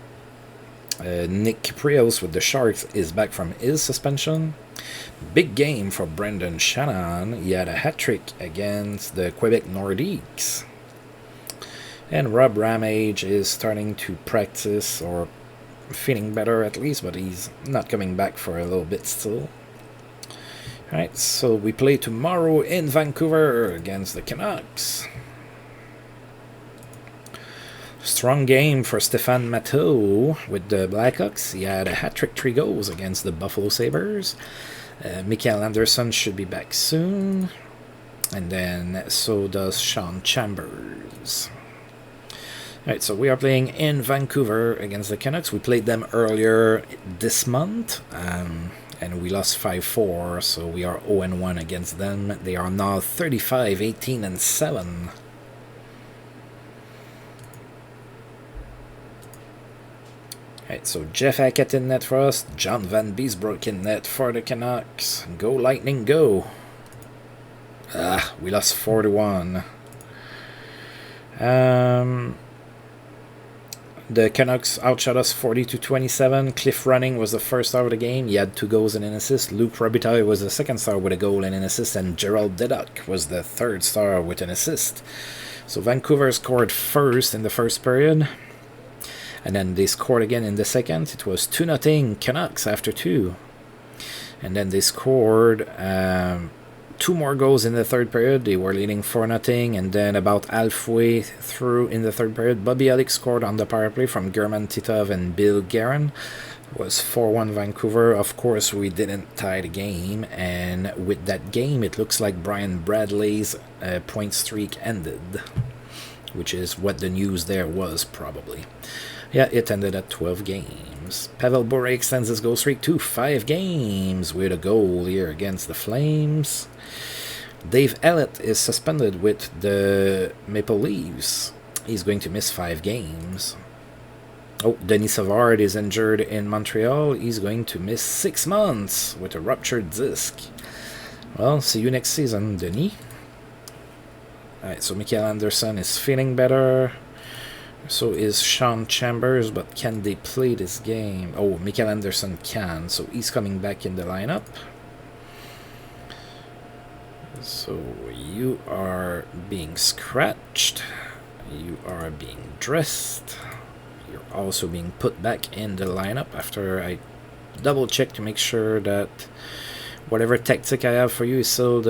Nick Kiprios with the Sharks is back from his suspension. Big game for Brendan Shannon. He had a hat-trick against the Quebec Nordiques. And Rob Ramage is starting to practice, or feeling better at least, but he's not coming back for a little bit still. Alright, so we play tomorrow in Vancouver against the Canucks. Strong game for Stéphane Matteau with the Blackhawks. He had a hat-trick, 3 goals against the Buffalo Sabres. Mikael Anderson should be back soon. And then so does Sean Chambers. Alright, so we are playing in Vancouver against the Canucks. We played them earlier this month. And we lost 5-4, so we are 0-1 against them. They are now 35-18-7. Right, so Jeff Hackett in net for us, John Van Beesbrook in net for the Canucks. Go Lightning, go! We lost 4-1. The Canucks outshot us 40-27. Cliff Running was the first star of the game. He had 2 goals and an assist. Luke Robitaille was the second star with a goal and an assist. And Gerald Dedock was the third star with an assist. So Vancouver scored first in the first period. And then they scored again in the second. It was 2-0 Canucks after 2. And then they scored 2 more goals in the third period. They were leading 4-0. And then about halfway through in the third period, Bobby Elick scored on the power play from German Titov and Bill Guerin. It was 4-1 Vancouver. Of course, we didn't tie the game. And with that game, it looks like Brian Bradley's point streak ended. Which is what the news there was, probably. Yeah, it ended at 12 games. Pavel Bure extends his goal streak to 5 games with a goal here against the Flames. Dave Ellett is suspended with the Maple Leafs. He's going to miss 5 games. Oh, Denis Savard is injured in Montreal. He's going to miss 6 months with a ruptured disc. Well, see you next season, Denis. Alright, so Mikael Anderson is feeling better. So is Sean Chambers, but can they play this game? Oh, Mikael Anderson can, so he's coming back in the lineup. So you are being scratched. You are being dressed. You're also being put back in the lineup after I double check to make sure that whatever tactic I have for you is still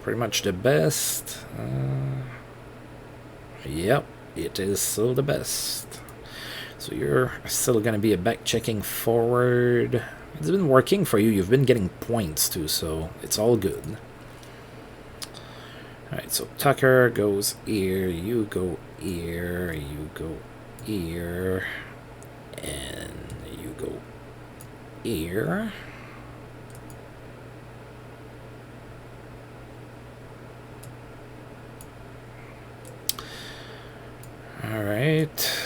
pretty much the best. Yep. It is still the best. So you're still going to be a back-checking forward. It's been working for you. You've been getting points too, so it's all good. Alright, so Tucker goes here. You go here. You go here. And here. All right.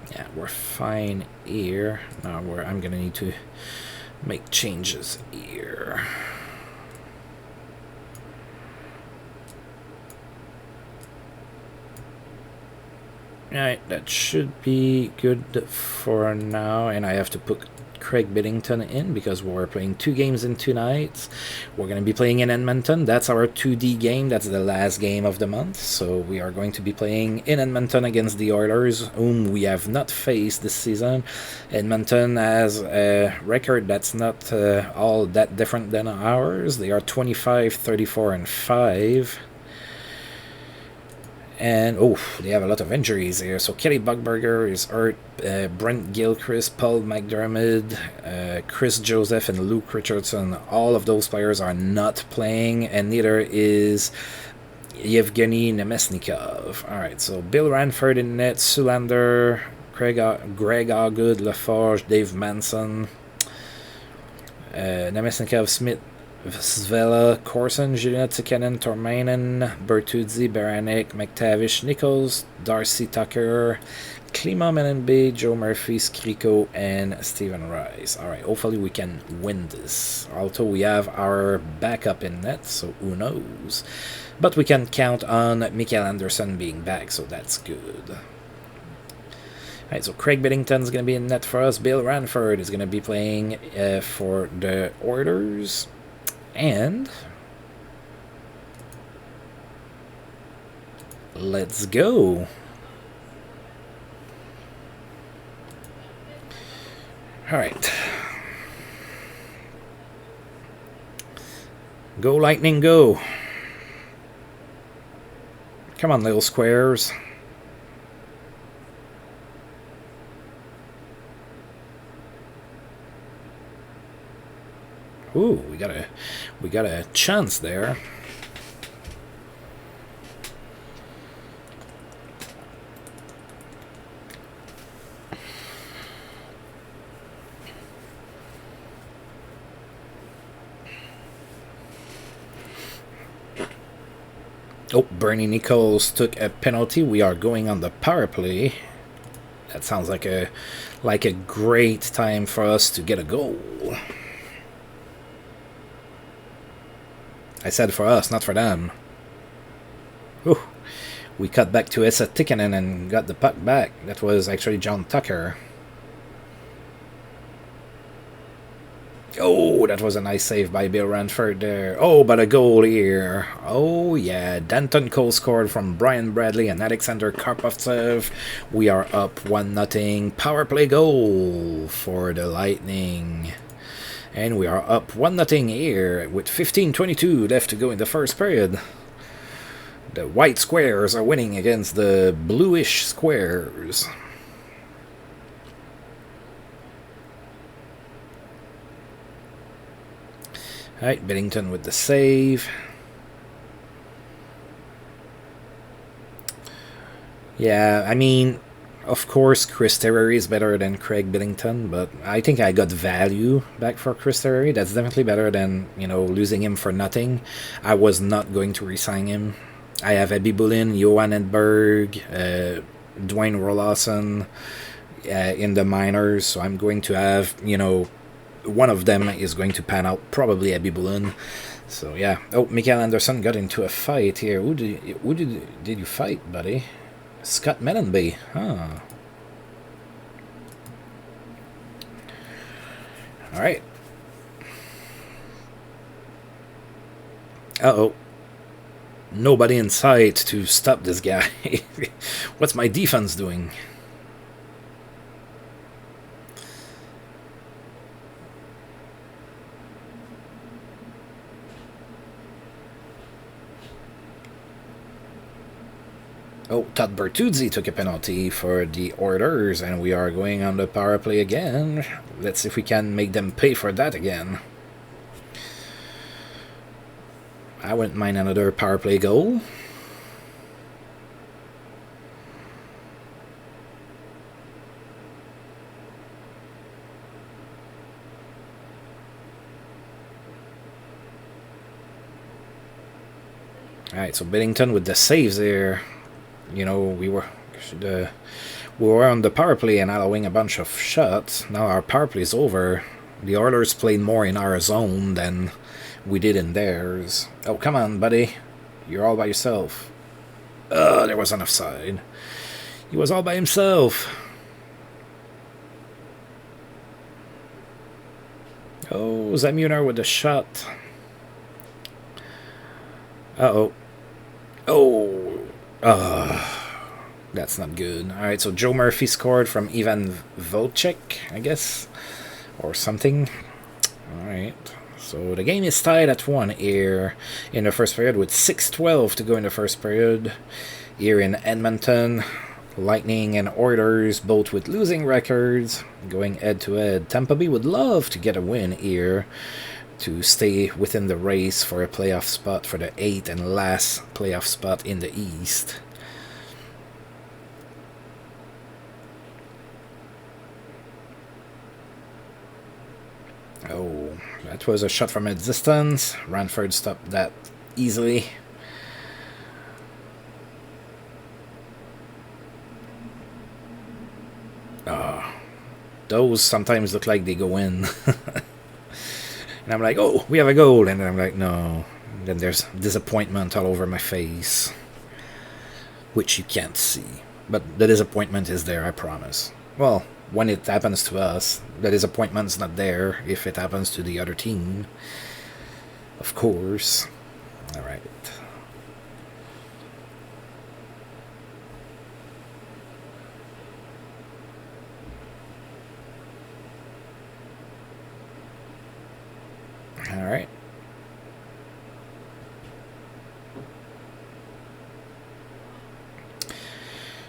Yeah, we're fine here. Now I'm gonna need to make changes here. Alright, that should be good for now, and I have to put Craig Billington in because we're playing 2 games in 2 nights. We're going to be playing in Edmonton. That's our 2D game. That's the last game of the month. So we are going to be playing in Edmonton against the Oilers, whom we have not faced this season. Edmonton has a record that's not all that different than ours. They are 25, 34, and 5. And, they have a lot of injuries here. So Kelly Buckberger is hurt. Brent Gilchrist, Paul McDermott, Chris Joseph, and Luke Richardson. All of those players are not playing, and neither is Yevgeny Nemesnikov. All right, so Bill Ranford in net, Sulander, Greg Agood, Laforge, Dave Manson, Nemesnikov, Smith, Svela, Corson, Julien Tikkanen, Tormainen, Bertuzzi, Baranek, McTavish, Nichols, Darcy Tucker, Klima Menenbe, Joe Murphy, Skriko, and Steven Rice. Alright, hopefully we can win this. Also, we have our backup in net, so who knows. But we can count on Mikael Anderson being back, so that's good. Alright, so Craig Billington is going to be in net for us. Bill Ranford is going to be playing for the Oilers. And let's go. All right. Go Lightning, go. Come on, little squares. Ooh, we got a chance there. Oh, Bernie Nichols took a penalty. We are going on the power play. That sounds like a great time for us to get a goal. I said for us, not for them. Ooh, we cut back to Esa Tikkanen and got the puck back. That was actually John Tucker. Oh, that was a nice save by Bill Ranford there. Oh, but a goal here. Oh, yeah. Danton Cole scored from Brian Bradley and Alexander Karpovtsev. We are up 1-0. Power play goal for the Lightning. And we are up 1-0 here with 15:22 left to go in the first period. The white squares are winning against the bluish squares. Alright, Billington with the save. Yeah, I mean, of course, Chris Terry is better than Craig Billington, but I think I got value back for Chris Terry. That's definitely better than, losing him for nothing. I was not going to re-sign him. I have Ebi Bulin, Johan Edberg, Dwayne Rolason in the minors, so I'm going to have, one of them is going to pan out, probably Ebi Bulin. So, yeah. Oh, Mikael Anderson got into a fight here. Who did you fight, buddy? Scott Menenby, huh? All right. Uh-oh. Nobody in sight to stop this guy. What's my defense doing? Oh, Todd Bertuzzi took a penalty for the Oilers, and we are going on the power play again. Let's see if we can make them pay for that again. I wouldn't mind another power play goal. Alright, so Billington with the saves there. You know, we were on the power play and allowing a bunch of shots. Now our power play is over. The Oilers played more in our zone than we did in theirs. Oh, come on, buddy. You're all by yourself. There was an offside. He was all by himself. Oh, Zamuner with the shot. Uh-oh. That's not good. Alright, so Joe Murphy scored from Ivan Vocek, I guess. Or something. Alright. So the game is tied at 1 here in the first period with 6:12 to go in the first period. Here in Edmonton, Lightning and Oilers both with losing records going head to head. Tampa Bay would love to get a win here to stay within the race for a playoff spot for the 8th and last playoff spot in the East. Oh, that was a shot from a distance. Ranford stopped that easily. Those sometimes look like they go in. And I'm like, oh, we have a goal. And then I'm like, no. And then there's disappointment all over my face, which you can't see. But the disappointment is there, I promise. Well, when it happens to us, the disappointment's not there if it happens to the other team. Of course. All right. All right.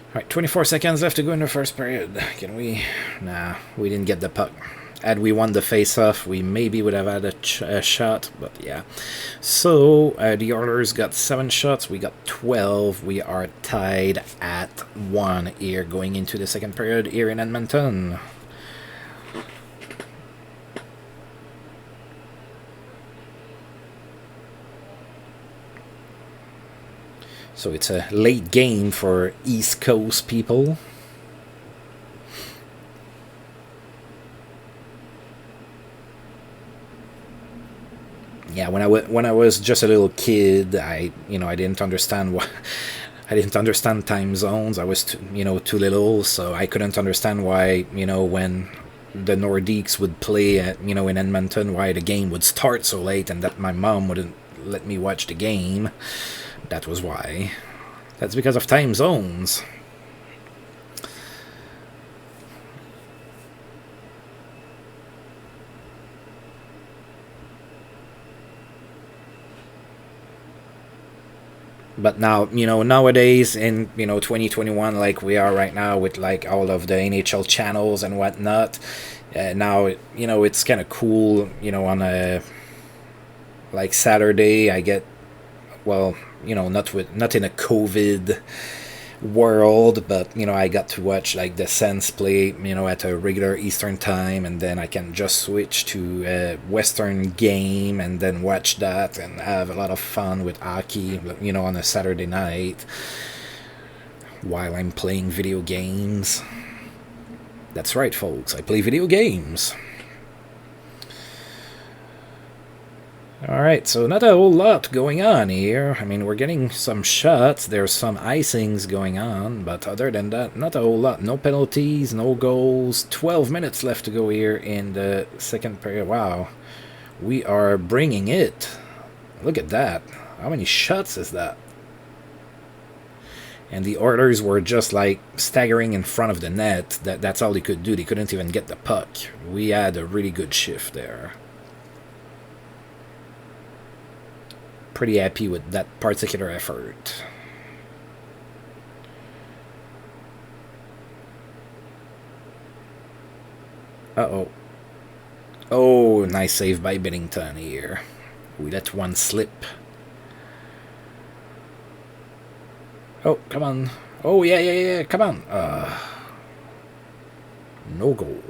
Alright, 24 seconds left to go in the first period. Can we? Nah, we didn't get the puck. Had we won the face-off, we maybe would have had a shot, but yeah. So, the Oilers got 7 shots, we got 12. We are tied at 1 here going into the second period here in Edmonton. So it's a late game for East Coast people. Yeah, when I was just a little kid, I didn't understand why. I didn't understand time zones. I was too little, so I couldn't understand why when the Nordiques would play at in Edmonton, why the game would start so late, and that my mom wouldn't let me watch the game. That was why. That's because of time zones. But now, nowadays in 2021, like we are right now with like all of the NHL channels and whatnot, now it's kind of cool. On a like Saturday, I get not in a COVID world, but I got to watch like the Sens play at a regular Eastern time, and then I can just switch to a Western game and then watch that and have a lot of fun with hockey on a Saturday night while I'm playing video games. That's right, folks, I play video games. Alright, so not a whole lot going on here. I mean, we're getting some shots, there's some icings going on, but other than that, not a whole lot. No penalties, no goals, 12 minutes left to go here in the second period. Wow, we are bringing it. Look at that. How many shots is that? And the Oilers were just like staggering in front of the net. That's all they could do. They couldn't even get the puck. We had a really good shift there. Pretty happy with that particular effort. Uh-oh. Oh, nice save by Billington here. We let one slip. Oh, come on. Oh, yeah, come on. No goal.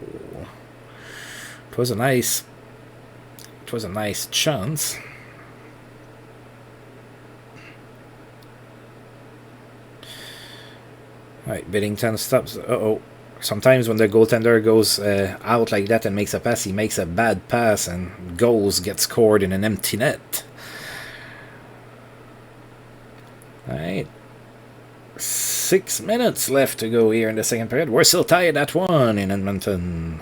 It was a nice chance. Alright, Billington stops. Uh-oh. Sometimes when the goaltender goes out like that and makes a pass, he makes a bad pass and goals get scored in an empty net. Alright. 6 minutes left to go here in the second period. We're still tied at 1 in Edmonton.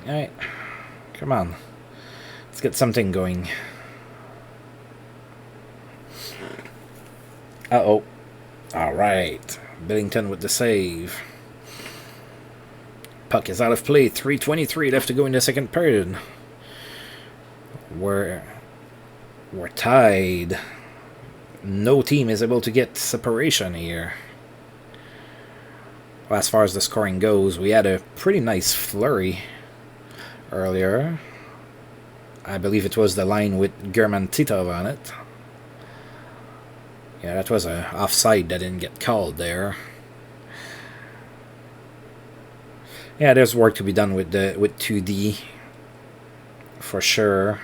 Alright. Come on. Let's get something going. Uh-oh. Alright. Billington with the save. Puck is out of play. 3:23 left to go in the second period. We're tied. No team is able to get separation here. Well, as far as the scoring goes, we had a pretty nice flurry earlier. I believe it was the line with German Titov on it. Yeah, that was an offside that didn't get called there. Yeah, there's work to be done with 2D for sure.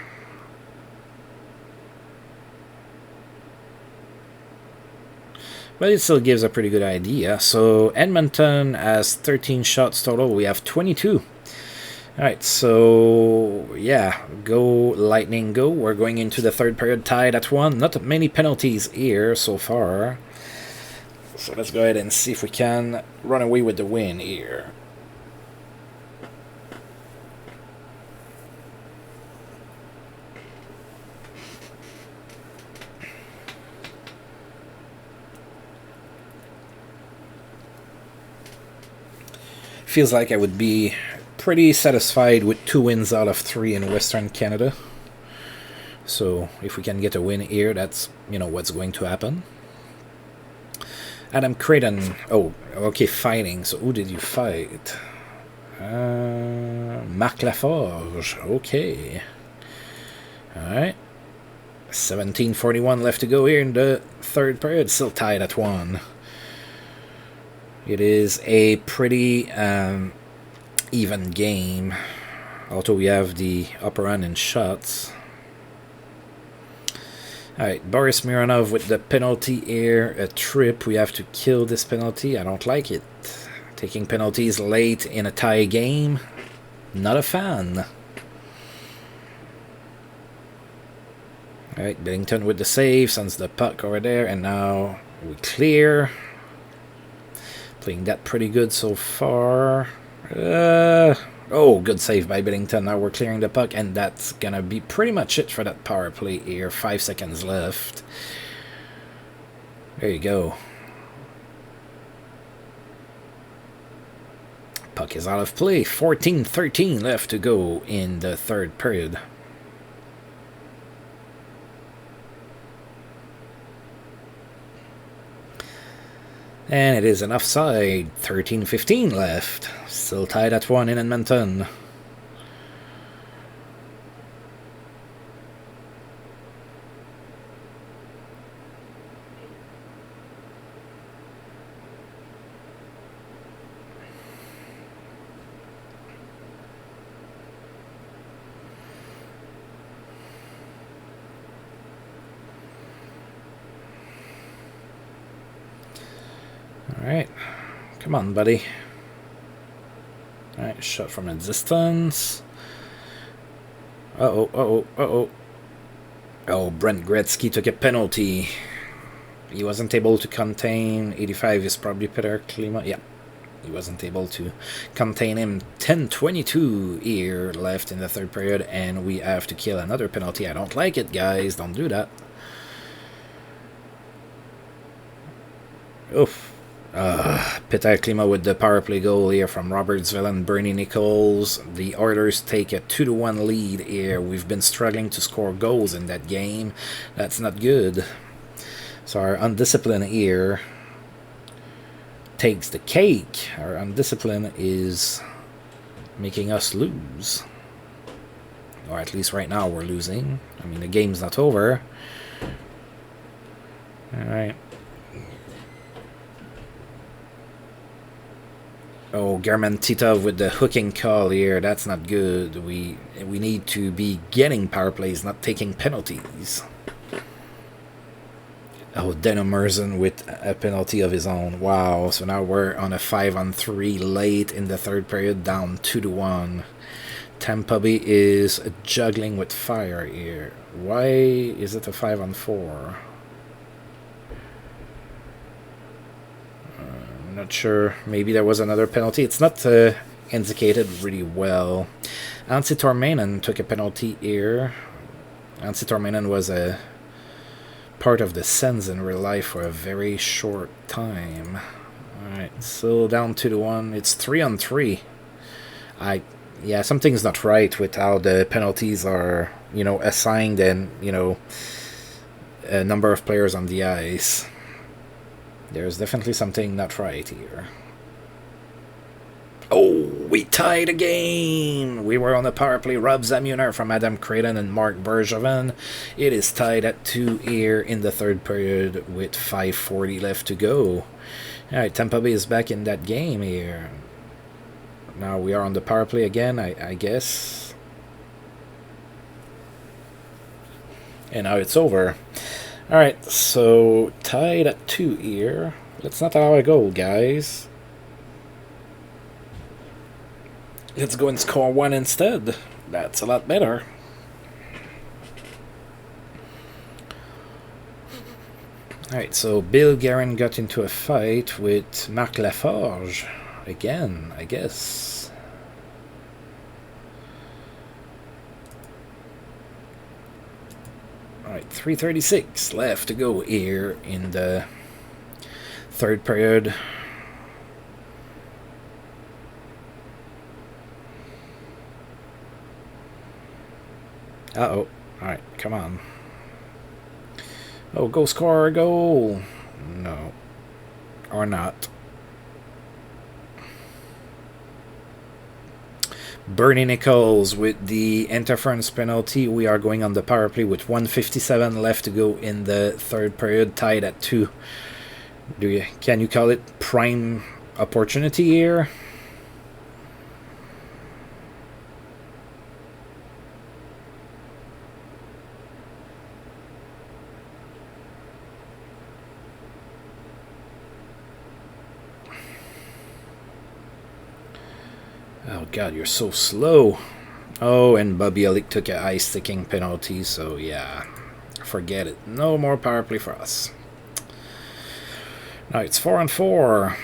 But it still gives a pretty good idea. So Edmonton has 13 shots total. We have 22. Alright, so yeah, go Lightning, go. We're going into the third period tied at 1. Not many penalties here so far. So let's go ahead and see if we can run away with the win here. Feels like I would be pretty satisfied with 2 wins out of 3 in Western Canada. So if we can get a win here, that's, you know, what's going to happen. Adam Creighton. Oh, okay, fighting. So who did you fight? Marc Laforge. Okay. Alright. 17:41 left to go here in the third period. Still tied at 1. It is a pretty even game, although we have the upper hand in shots. Alright, Boris Mironov with the penalty here, a trip. We have to kill this penalty. I don't like it. Taking penalties late in a tie game, not a fan. Alright, Billington with the save, sends the puck over there, and now we clear. Playing that pretty good so far. Oh, good save by Billington. Now we're clearing the puck, and that's gonna be pretty much it for that power play here. 5 seconds left. There you go. Puck is out of play. 14:13 left to go in the third period. And it is an offside. 13:15 left. Still tied at 1 in Edmonton. Alright. Come on, buddy. Alright, shot from a distance. Uh-oh. Oh, Brent Gretzky took a penalty. He wasn't able to contain. 85 is probably Peter Klima. Yeah, he wasn't able to contain him. 10:22 here left in the third period, and we have to kill another penalty. I don't like it, guys. Don't do that. Oof. Peter Klima with the power play goal here from Robertsville and Bernie Nichols. The Oilers take a 2-1 lead here. We've been struggling to score goals in that game. That's not good. So our undisciplined here takes the cake. Our undiscipline is making us lose. Or at least right now we're losing. I mean, the game's not over. Alright. Oh, German Titov with the hooking call here. That's not good. We need to be getting power plays, not taking penalties. Oh, Denom Merzen with a penalty of his own. Wow. So now we're on a 5-on-3 late in the third period, down 2-1. Tampa Bay is juggling with fire here. Why is it a 5-on-4? I'm not sure. Maybe there was another penalty. It's not indicated really well. Antti Tormanen took a penalty here. Antti Tormanen was a part of the Sens in real life for a very short time. Alright, so down 2-1. It's 3-on-3. Yeah, something's not right with how the penalties are, assigned and, a number of players on the ice. There's definitely something not right here. Oh, we tied again! We were on the power play. Rob Zamuner from Adam Creighton and Mark Bergevin. It is tied at 2 here in the third period with 5:40 left to go. Alright, Tampa Bay is back in that game here. Now we are on the power play again, I guess. And now it's over. Alright, so tied at 2 here. Let's not allow a goal, guys. Let's go and score 1 instead. That's a lot better. Alright, so Bill Guerin got into a fight with Marc Laforge. Again, I guess. Alright, 3:36 left to go here in the third period. Uh-oh. Alright, come on. Oh, go score a goal. No. Or not. Bernie Nichols with the interference penalty. We are going on the power play with 1:57 left to go in the third period, tied at 2. Can you call it prime opportunity here? Oh god, you're so slow. Oh, and Bobby Elick took a ice sticking penalty, so yeah, forget it. No more power play for us. Now it's 4-on-4.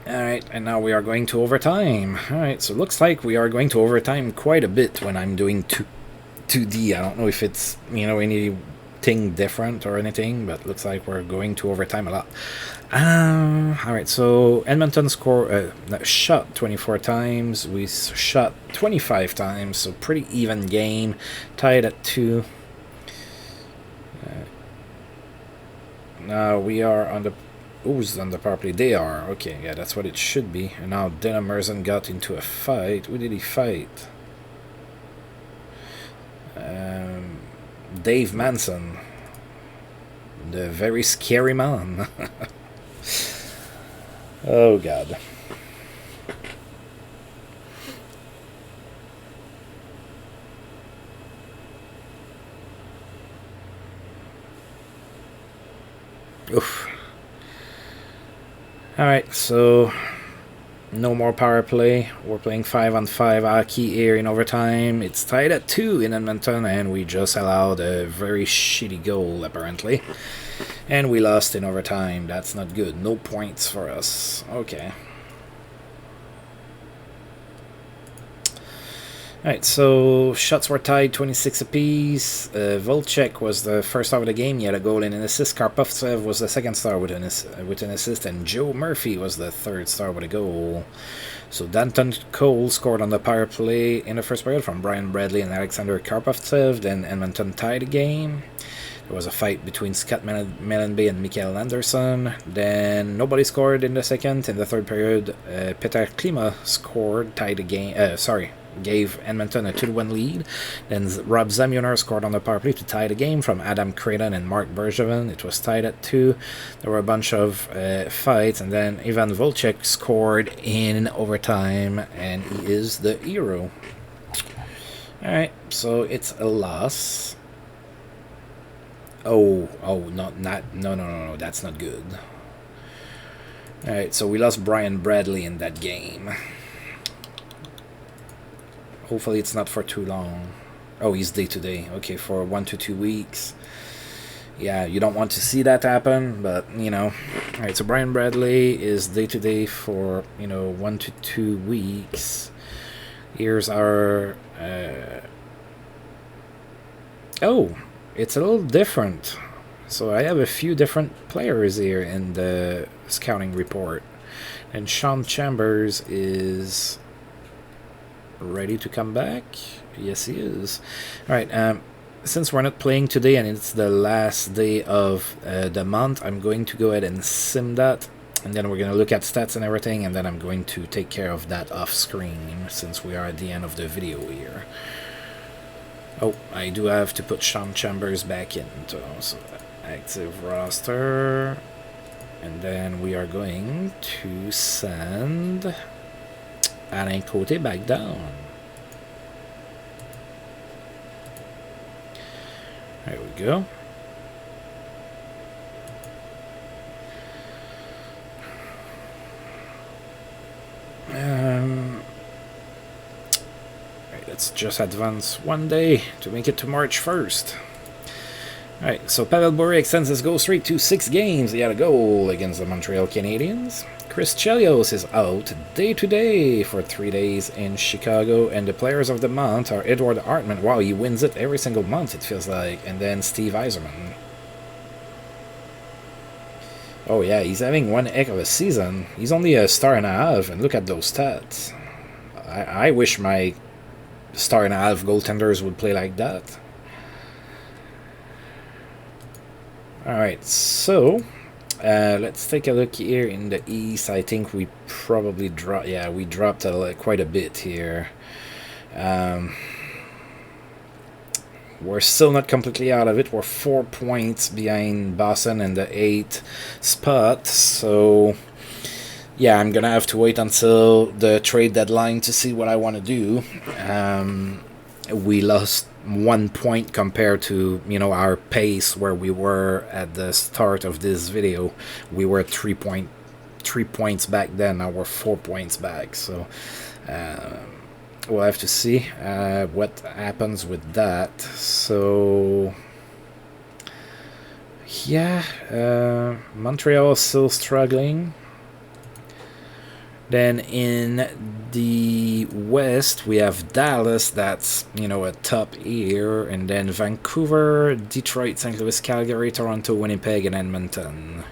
Alright, and now we are going to overtime. Alright, so it looks like we are going to overtime quite a bit when I'm doing 2D. I don't know if it's, anything different or anything, but looks like we're going to overtime a lot. Alright, so Edmonton shot 24 times. We shot 25 times, so pretty even game. Tied at 2. Now we are on the... Who's on the power play? They are. Okay, yeah, that's what it should be. And now Denom Merzen got into a fight. Who did he fight? Dave Manson. The very scary man. Oh, God. Oof. Alright, so no more power play. We're playing 5-on-5 hockey here in overtime. It's tied at 2 in Edmonton, and we just allowed a very shitty goal, apparently. And we lost in overtime. That's not good. No points for us. Okay. Alright, so shots were tied 26 apiece. Volchek was the first star of the game. He had a goal and an assist. Karpovtsev was the second star with an assist. And Joe Murphy was the third star with a goal. So Danton Cole scored on the power play in the first period from Brian Bradley and Alexander Karpovtsev. Then Edmonton tied the game. There was a fight between Scott Mellenby and Mikael Anderson. Then nobody scored in the second. In the third period, Peter Klima scored, tied the game. Gave Edmonton a 2-1 lead. Then Rob Zamuner scored on the power play to tie the game from Adam Creighton and Mark Bergevin. It was tied at 2. There were a bunch of fights, and then Ivan Volchek scored in overtime, and he is the hero. Alright, so it's a loss. No, that's not good. Alright, so we lost Brian Bradley in that game. Hopefully it's not for too long. Oh, he's day-to-day. Okay, for 1 to 2 weeks. Yeah, you don't want to see that happen, but, you know. Alright, so Brian Bradley is day-to-day for, 1 to 2 weeks. Here's our... Oh, it's a little different. So I have a few different players here in the scouting report. And Sean Chambers is... ready to come back? Yes, he is. Alright, since we're not playing today and it's the last day of the month, I'm going to go ahead and sim that, and then we're going to look at stats and everything, and then I'm going to take care of that off screen since we are at the end of the video here. Oh, I do have to put Sean Chambers back in, so active roster, and then we are going to send Alain Côté back down. There we go. Right, let's just advance one day to make it to March 1st. Alright, so Pavel Bure extends his goal streak to 6 games. He had a goal against the Montreal Canadiens. Chris Chelios is out day-to-day for 3 days in Chicago, and the players of the month are Edward Hartman. Wow, he wins it every single month, it feels like. And then Steve Yzerman. Oh yeah, he's having one heck of a season. He's only a star and a half, and look at those stats. I wish my star and a half goaltenders would play like that. Alright, so... let's take a look here in the East. I think we probably dropped... Yeah, we dropped quite a bit here. We're still not completely out of it. We're 4 points behind Boston in the 8th spot. So, yeah, I'm going to have to wait until the trade deadline to see what I want to do. We lost 1 point compared to, our pace where we were at the start of this video. We were 3 points back then. Now we're 4 points back. So we'll have to see what happens with that. So yeah, Montreal is still struggling. Then in the West, we have Dallas, that's, a top here, and then Vancouver, Detroit, St. Louis, Calgary, Toronto, Winnipeg, and Edmonton.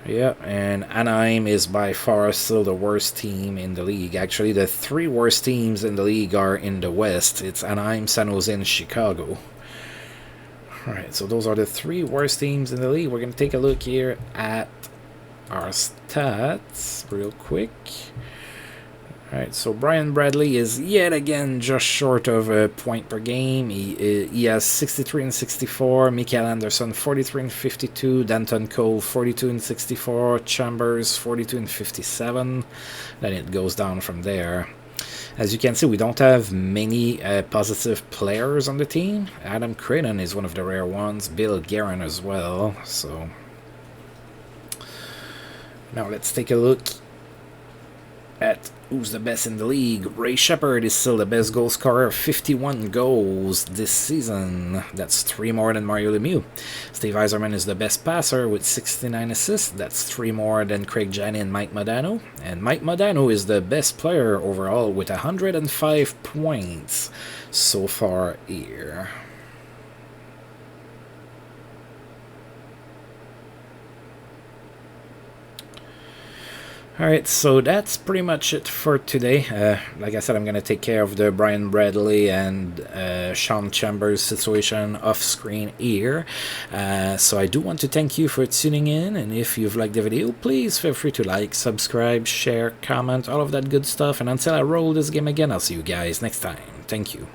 Yeah, and Anaheim is by far still the worst team in the league. Actually, the 3 worst teams in the league are in the West. It's Anaheim, San Jose, and Chicago. Alright, so those are the 3 worst teams in the league. We're going to take a look here at our stats real quick. Alright, so Brian Bradley is yet again just short of a point per game. He has 63 and 64. Mikael Anderson 43 and 52. Danton Cole 42 and 64. Chambers 42 and 57. Then it goes down from there. As you can see, we don't have many positive players on the team. Adam Creighton is one of the rare ones. Bill Guerin as well. So now let's take a look at Who's the best in the league? Ray Shepherd is still the best goal scorer, 51 goals this season. That's 3 more than Mario Lemieux. Steve Yzerman is the best passer with 69 assists. That's 3 more than Craig Janney and Mike Modano. And Mike Modano is the best player overall with 105 points so far here. Alright, so that's pretty much it for today. Like I said, I'm going to take care of the Brian Bradley and Sean Chambers situation off screen here. So I do want to thank you for tuning in, and if you've liked the video, please feel free to like, subscribe, share, comment, all of that good stuff. And until I roll this game again, I'll see you guys next time. Thank you.